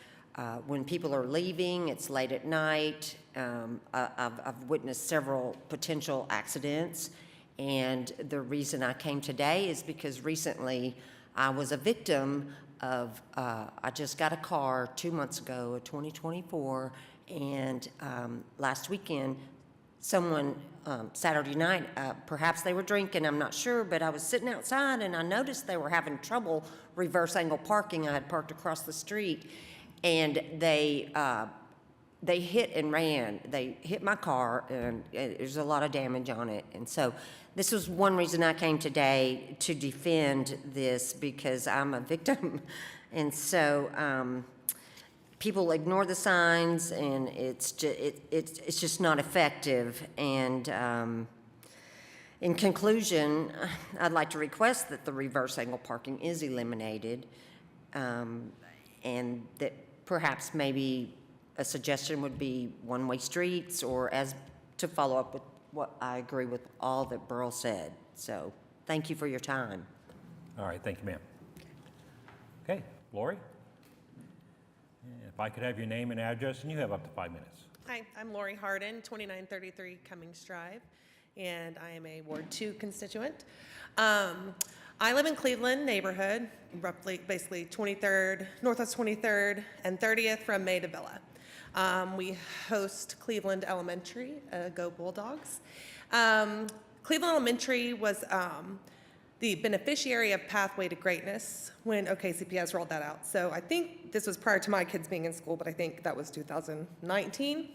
when people are leaving, it's late at night. I've witnessed several potential accidents. And the reason I came today is because recently I was a victim of, I just got a car 2 months ago, a 2024, and last weekend, someone, Saturday night, perhaps they were drinking, I'm not sure, but I was sitting outside and I noticed they were having trouble reverse angle parking. I had parked across the street, and they hit and ran. They hit my car, and there's a lot of damage on it. And so this was one reason I came today to defend this, because I'm a victim. And so people ignore the signs, and it's just not effective. And in conclusion, I'd like to request that the reverse angle parking is eliminated, and that perhaps maybe a suggestion would be one-way streets, or as to follow up with what I agree with all that Burl said. So thank you for your time. All right, thank you, ma'am. Okay, Lori? If I could have your name and address, and you have up to 5 minutes. Hi, I'm Lori Harden, 2933 Cummings Drive, and I am a Ward 2 constituent. I live in Cleveland neighborhood, roughly, basically 23rd, Northwest 23rd and 30th from May to Villa. We host Cleveland Elementary, Go Bulldogs. Cleveland Elementary was the beneficiary of Pathway to Greatness when OKCPS rolled that out. So I think this was prior to my kids being in school, but I think that was 2019.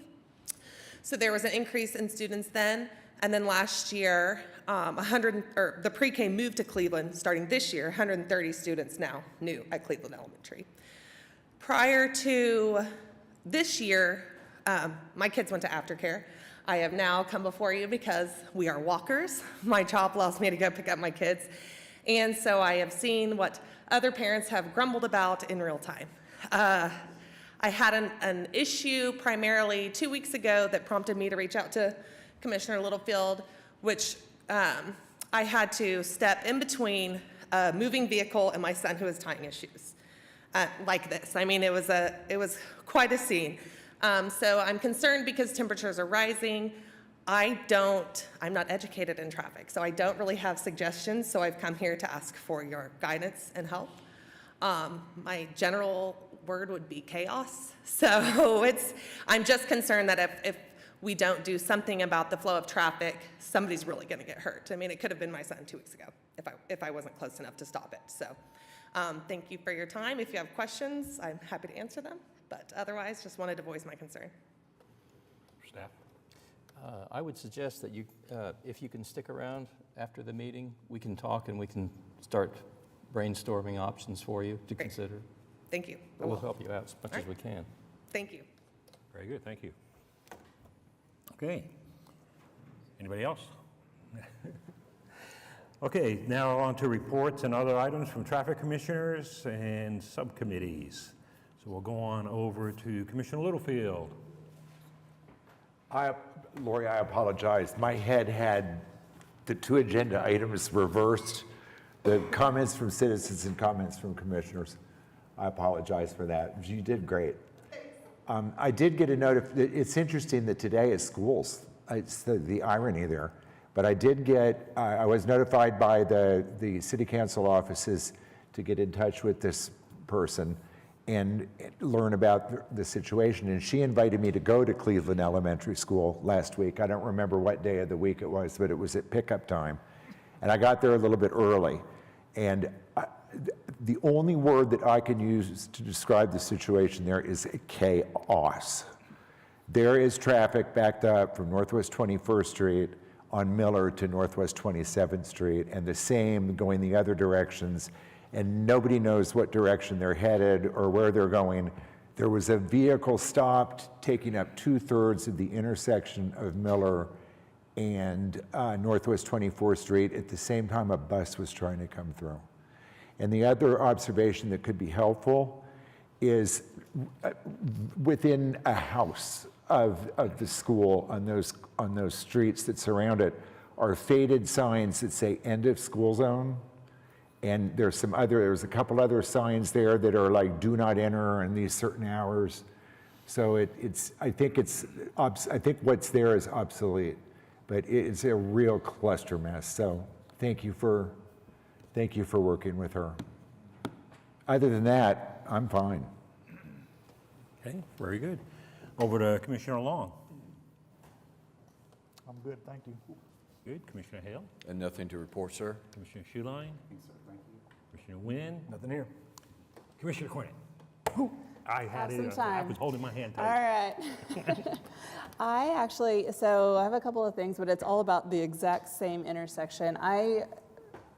So there was an increase in students then. And then last year, the pre-K moved to Cleveland. Starting this year, 130 students now new at Cleveland Elementary. Prior to this year, my kids went to aftercare. I have now come before you because we are walkers. My job allows me to go pick up my kids. And so I have seen what other parents have grumbled about in real time. I had an issue primarily 2 weeks ago that prompted me to reach out to Commissioner Littlefield, which I had to step in between a moving vehicle and my son who was tying his shoes. Like this. I mean, it was quite a scene. So I'm concerned because temperatures are rising. I'm not educated in traffic, so I don't really have suggestions, so I've come here to ask for your guidance and help. My general word would be chaos. So I'm just concerned that if we don't do something about the flow of traffic, somebody's really gonna get hurt. I mean, it could have been my son 2 weeks ago if I wasn't close enough to stop it. So thank you for your time. If you have questions, I'm happy to answer them. But otherwise, just wanted to voice my concern. Staff? I would suggest that you, if you can stick around after the meeting, we can talk and we can start brainstorming options for you to consider. Thank you. We'll help you out as much as we can. Thank you. Very good, thank you. Okay. Anybody else? Okay, now on to reports and other items from traffic commissioners and subcommittees. So we'll go on over to Commissioner Littlefield. Lori, I apologize. My head had the two agenda items reversed, the comments from citizens and comments from commissioners. I apologize for that. You did great. I did get a note. It's interesting that today is schools. It's the irony there. But I did get, I was notified by the city council offices to get in touch with this person and learn about the situation. And she invited me to go to Cleveland Elementary School last week. I don't remember what day of the week it was, but it was at pickup time. And I got there a little bit early. And the only word that I can use to describe the situation there is chaos. There is traffic backed up from Northwest 21st Street on Miller to Northwest 27th Street, and the same going the other directions, and nobody knows what direction they're headed or where they're going. There was a vehicle stopped taking up 2/3 of the intersection of Miller and Northwest 24th Street. At the same time, a bus was trying to come through. And the other observation that could be helpful is within a house of the school on those streets that surround it are faded signs that say end of school zone. And there's a couple other signs there that are like do not enter in these certain hours. So I think what's there is obsolete, but it's a real cluster mess. So thank you for working with her. Other than that, I'm fine. Okay, very good. Over to Commissioner Long. I'm good, thank you. Good. Commissioner Hale? And nothing to report, sir. Commissioner Schuline? Commissioner Wynn? Nothing here. Commissioner Cornett? I had Have some it. I time. was holding my hand All tight. right. So I have a couple of things, but it's all about the exact same intersection.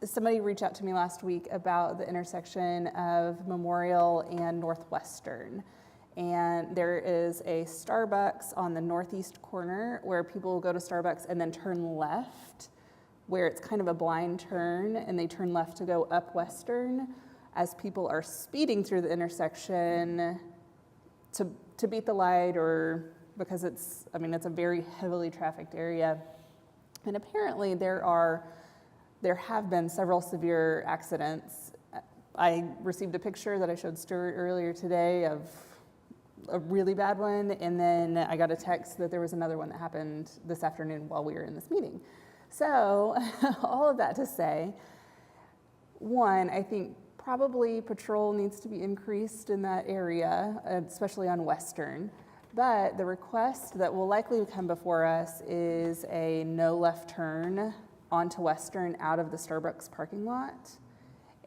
Somebody reached out to me last week about the intersection of Memorial and Northwestern. And there is a Starbucks on the northeast corner where people go to Starbucks and then turn left, where it's kind of a blind turn, and they turn left to go up Western as people are speeding through the intersection to beat the light, or because it's a very heavily trafficked area. And apparently there have been several severe accidents. I received a picture that I showed Stuart earlier today of a really bad one, and then I got a text that there was another one that happened this afternoon while we were in this meeting. So all of that to say, one, I think probably patrol needs to be increased in that area, especially on Western. But the request that will likely come before us is a no left turn onto Western out of the Starbucks parking lot.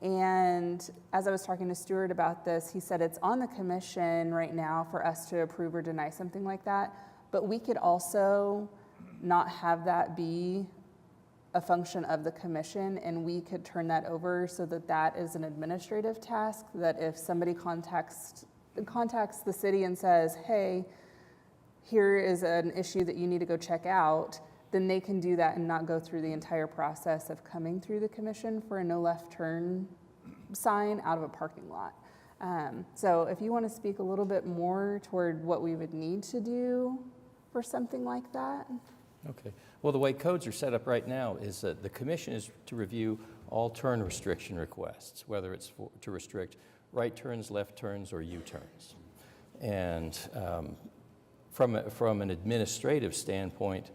And as I was talking to Stuart about this, he said it's on the commission right now for us to approve or deny something like that. But we could also not have that be a function of the commission, and we could turn that over so that that is an administrative task, that if somebody contacts the city and says, hey, here is an issue that you need to go check out, then they can do that and not go through the entire process of coming through the commission for a no left turn sign out of a parking lot. So if you want to speak a little bit more toward what we would need to do for something like that. Okay. Well, the way codes are set up right now is that the commission is to review all turn restriction requests, whether it's to restrict right turns, left turns, or U-turns. And from an administrative standpoint,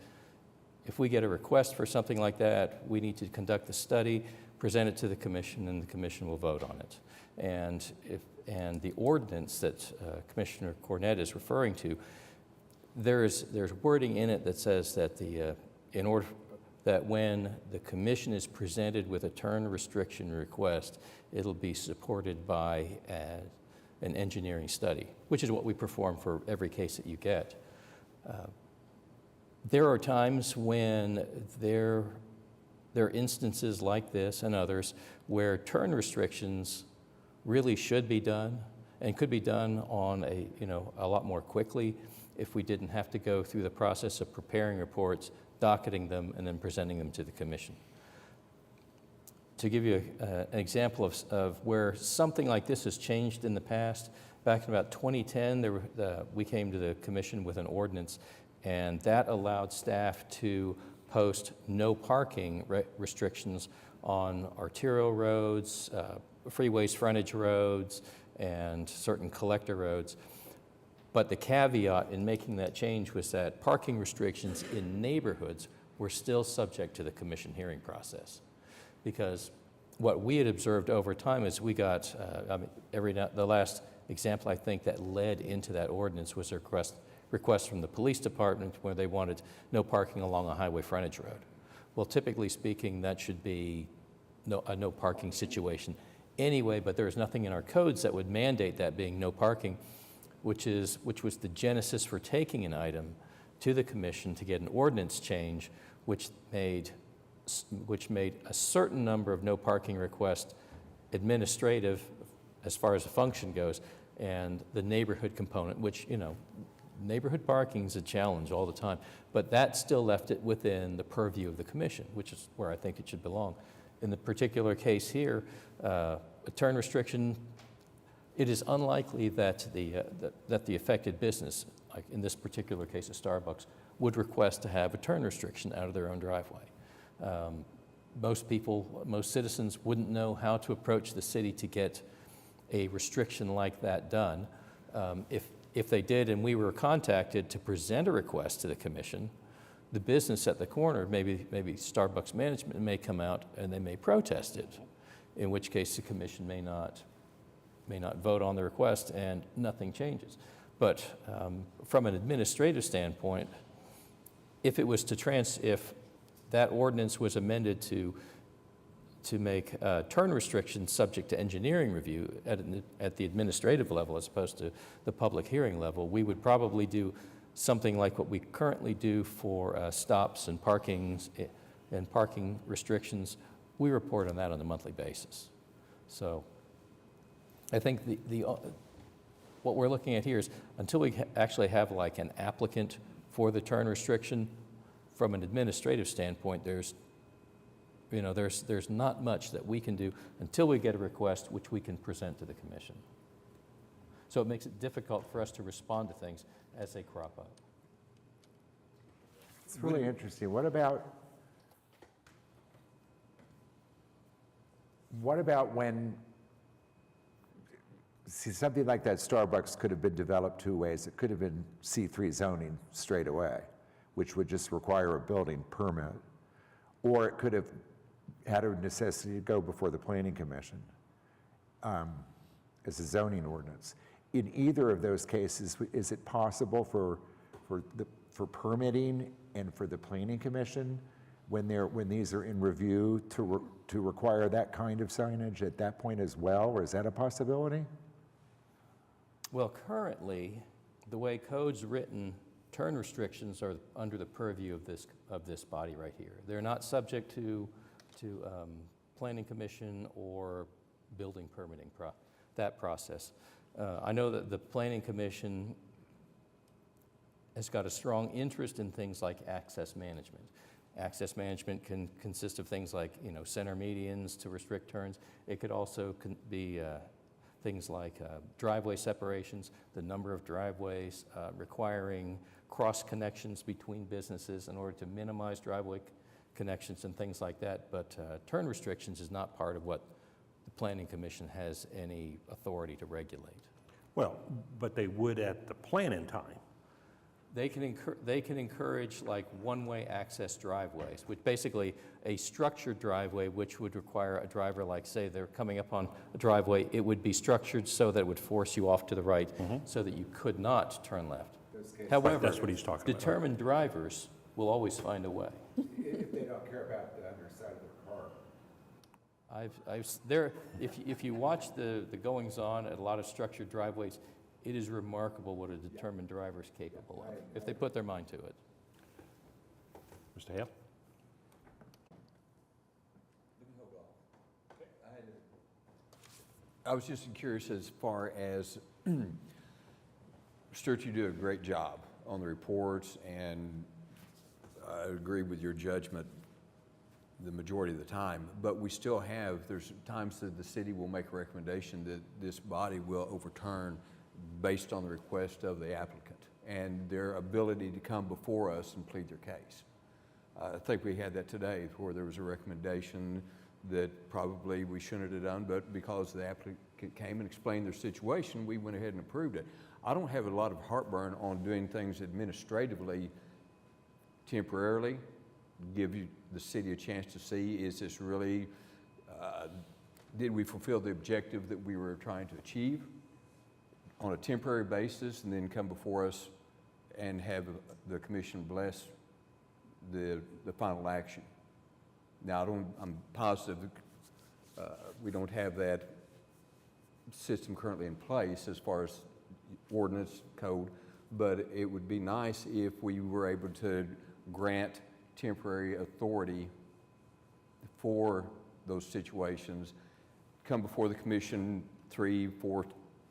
if we get a request for something like that, we need to conduct the study, present it to the commission, and the commission will vote on it. And the ordinance that Commissioner Cornett is referring to, there's wording in it that says that that when the commission is presented with a turn restriction request, it'll be supported by an engineering study, which is what we perform for every case that you get. There are times when there are instances like this and others where turn restrictions really should be done and could be done on a lot more quickly if we didn't have to go through the process of preparing reports, docketing them, and then presenting them to the commission. To give you an example of where something like this has changed in the past, back in about 2010, we came to the commission with an ordinance, and that allowed staff to post no parking restrictions on arterial roads, freeways, frontage roads, and certain collector roads. But the caveat in making that change was that parking restrictions in neighborhoods were still subject to the commission hearing process. Because what we had observed over time is we got, the last example I think that led into that ordinance was a request from the police department where they wanted no parking along a highway frontage road. Well, typically speaking, that should be a no parking situation anyway, but there's nothing in our codes that would mandate that being no parking, which was the genesis for taking an item to the commission to get an ordinance change, which made a certain number of no parking requests administrative as far as the function goes, and the neighborhood component, which, neighborhood parking is a challenge all the time, but that still left it within the purview of the commission, which is where I think it should belong. In the particular case here, a turn restriction, it is unlikely that the affected business, like in this particular case of Starbucks, would request to have a turn restriction out of their own driveway. Most people, most citizens wouldn't know how to approach the city to get a restriction like that done. If they did and we were contacted to present a request to the commission, the business at the corner, maybe Starbucks management may come out and they may protest it, in which case the commission may not vote on the request and nothing changes. But from an administrative standpoint, if that ordinance was amended to make turn restrictions subject to engineering review at the administrative level as opposed to the public hearing level, we would probably do something like what we currently do for stops and parking restrictions. We report on that on a monthly basis. So I think what we're looking at here is until we actually have like an applicant for the turn restriction, from an administrative standpoint, there's not much that we can do until we get a request which we can present to the commission. So it makes it difficult for us to respond to things as they crop up. It's really interesting. What about when, see, something like that Starbucks could have been developed two ways. It could have been C3 zoning straight away, which would just require a building permit, or it could have had a necessity to go before the Planning Commission as a zoning ordinance. In either of those cases, is it possible for permitting and for the Planning Commission, when these are in review, to require that kind of signage at that point as well, or is that a possibility? Well, currently, the way code's written, turn restrictions are under the purview of this body right here. They're not subject to Planning Commission or building permitting that process. I know that the Planning Commission has got a strong interest in things like access management. Access management can consist of things like, center medians to restrict turns. It could also be things like driveway separations, the number of driveways, requiring cross connections between businesses in order to minimize driveway connections and things like that. But turn restrictions is not part of what the Planning Commission has any authority to regulate. Well, but they would at the planning time. They can encourage like one-way access driveways, which basically a structured driveway, which would require a driver, like say they're coming up on a driveway, it would be structured so that it would force you off to the right so that you could not turn left. However, Right, that's what he's talking about. determined drivers will always find a way. If they don't care about the underside of their car. If you watch the goings-on at a lot of structured driveways, it is remarkable what a determined driver is capable of, if they put their mind to it. Mr. Hale? I was just curious as far as, Stuart, you do a great job on the reports, and I agree with your judgment the majority of the time, but we still have, there's times that the city will make a recommendation that this body will overturn based on the request of the applicant and their ability to come before us and plead their case. I think we had that today, where there was a recommendation that probably we shouldn't have done, but because the applicant came and explained their situation, we went ahead and approved it. I don't have a lot of heartburn on doing things administratively temporarily, give the city a chance to see, is this really, did we fulfill the objective that we were trying to achieve on a temporary basis, and then come before us and have the commission bless the final action. Now, I'm positive we don't have that system currently in place as far as ordinance code, but it would be nice if we were able to grant temporary authority for those situations, come before the commission 3, 4,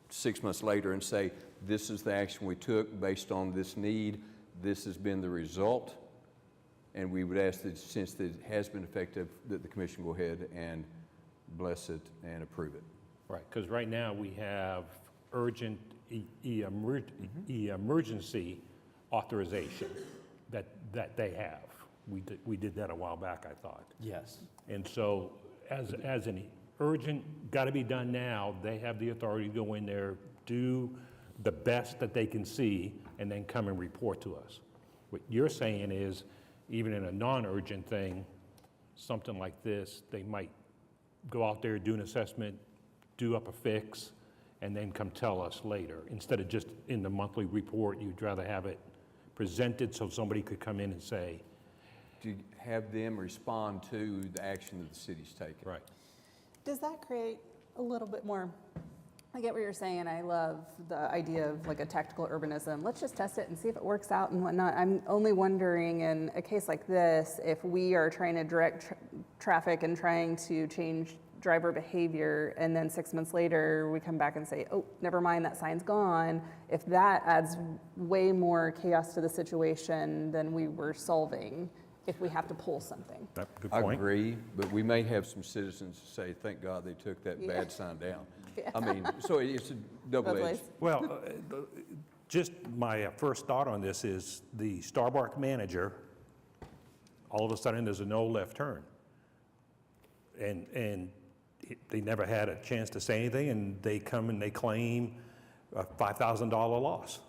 6 months later and say, this is the action we took based on this need, this has been the result, and we would ask that since it has been effective, that the commission go ahead and bless it and approve it. Right, because right now we have urgent emergency authorization that they have. We did that a while back, I thought. Yes. And so as an urgent, got to be done now, they have the authority to go in there, do the best that they can see, and then come and report to us. What you're saying is, even in a non-urgent thing, something like this, they might go out there, do an assessment, do up a fix, and then come tell us later. Instead of just in the monthly report, you'd rather have it presented so somebody could come in and say, To have them respond to the action that the city's taking. right. Does that create a little bit more? I get what you're saying. I love the idea of like a tactical urbanism. Let's just test it and see if it works out and whatnot. I'm only wondering in a case like this, if we are trying to direct traffic and trying to change driver behavior, and then 6 months later we come back and say, oh, never mind, that sign's gone. If that adds way more chaos to the situation than we were solving, if we have to pull something. Good I point. agree, but we may have some citizens say, thank God they took that Yeah. bad sign down. Yeah. I mean, so it's a double-edged. ways. Well, just my first thought on this is the Starbucks manager, all of a sudden there's a no left turn. And they never had a chance to say anything, and they come and they claim a $5,000 loss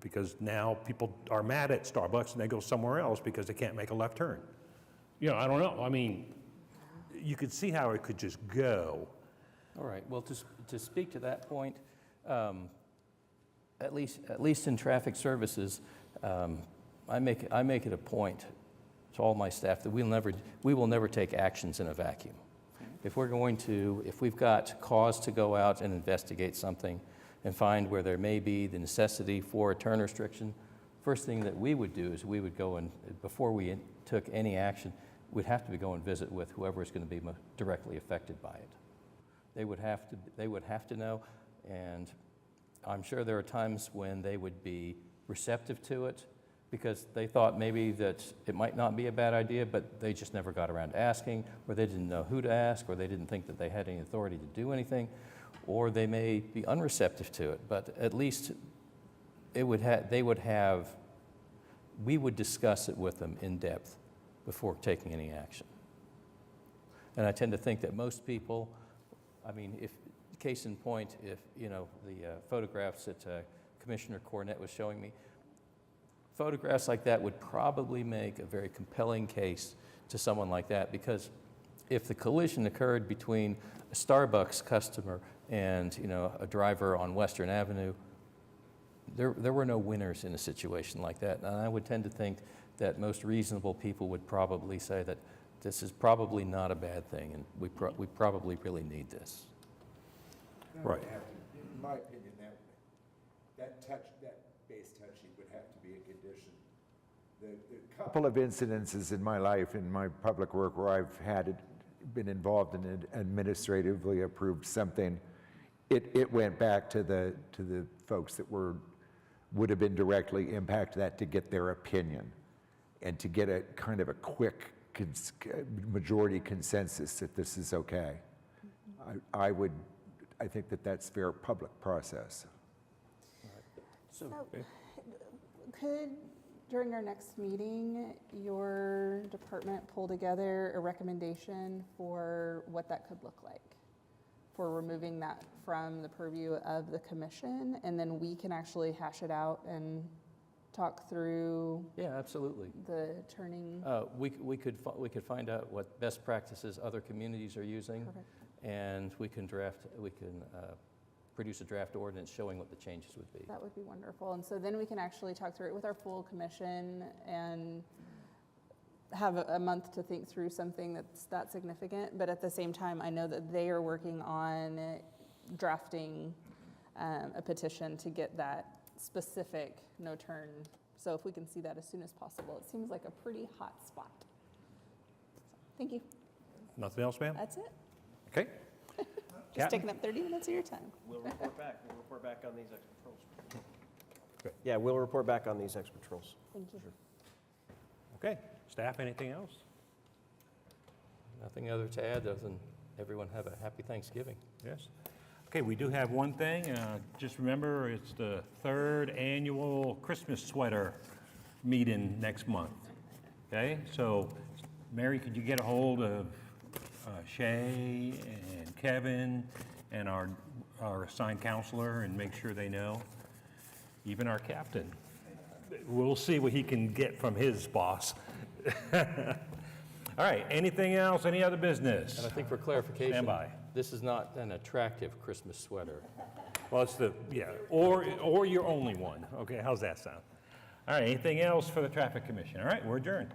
because now people are mad at Starbucks and they go somewhere else because they can't make a left turn. You know, I don't know. I mean, you could see how it could just go. All right, well, to speak to that point, at least in traffic services, I make it a point to all my staff that we will never take actions in a vacuum. If we've got cause to go out and investigate something and find where there may be the necessity for a turn restriction, first thing that we would do is we would go and, before we took any action, we'd have to go and visit with whoever is going to be directly affected by it. They would have to know, and I'm sure there are times when they would be receptive to it because they thought maybe that it might not be a bad idea, but they just never got around to asking, or they didn't know who to ask, or they didn't think that they had any authority to do anything, or they may be unreceptive to it. But at least we would discuss it with them in depth before taking any action. And I tend to think that most people, I mean, if case in point, if the photographs that Commissioner Cornett was showing me, photographs like that would probably make a very compelling case to someone like that, because if the collision occurred between a Starbucks customer and a driver on Western Avenue, there were no winners in a situation like that. And I would tend to think that most reasonable people would probably say that this is probably not a bad thing, and we probably really need this. Right. In my opinion, that base touching would have to be a condition. The couple of incidences in my life, in my public work, where I've been involved in an administratively approved something, it went back to the folks that would have been directly impacted that to get their opinion and to get a kind of a quick majority consensus that this is okay. I think that that's fair public process. So, could, during our next meeting, your department pull together a recommendation for what that could look like? For removing that from the purview of the commission, and then we can actually hash it out and talk through Yeah, absolutely. the turning? We could find out what best practices other communities are using, Perfect. and we can produce a draft ordinance showing what the changes would be. That would be wonderful. And so then we can actually talk through it with our full commission and have a month to think through something that's that significant. But at the same time, I know that they are working on drafting a petition to get that specific no turn. So if we can see that as soon as possible, it seems like a pretty hot spot. Thank you. Nothing else, ma'am? That's it. Okay. Just taking up 30 minutes of your time. We'll report back. We'll report back on these ex patrols. Good. Yeah, we'll report back on these ex patrols. Thank you. Okay. Staff, anything else? Nothing other to add other than everyone have a happy Thanksgiving. Yes. Okay, we do have one thing. Just remember, it's the 3rd annual Christmas sweater meeting next month. Okay, so Mary, could you get a hold of Shay and Kevin and our assigned counselor and make sure they know? Even our captain. We'll see what he can get from his boss. All right, anything else, any other business? And I think for clarification, Stand by. this is not an attractive Christmas sweater. Well, it's the, yeah, or your only one. Okay, how's that sound? All right, anything else for the Traffic Commission? All right, we're adjourned.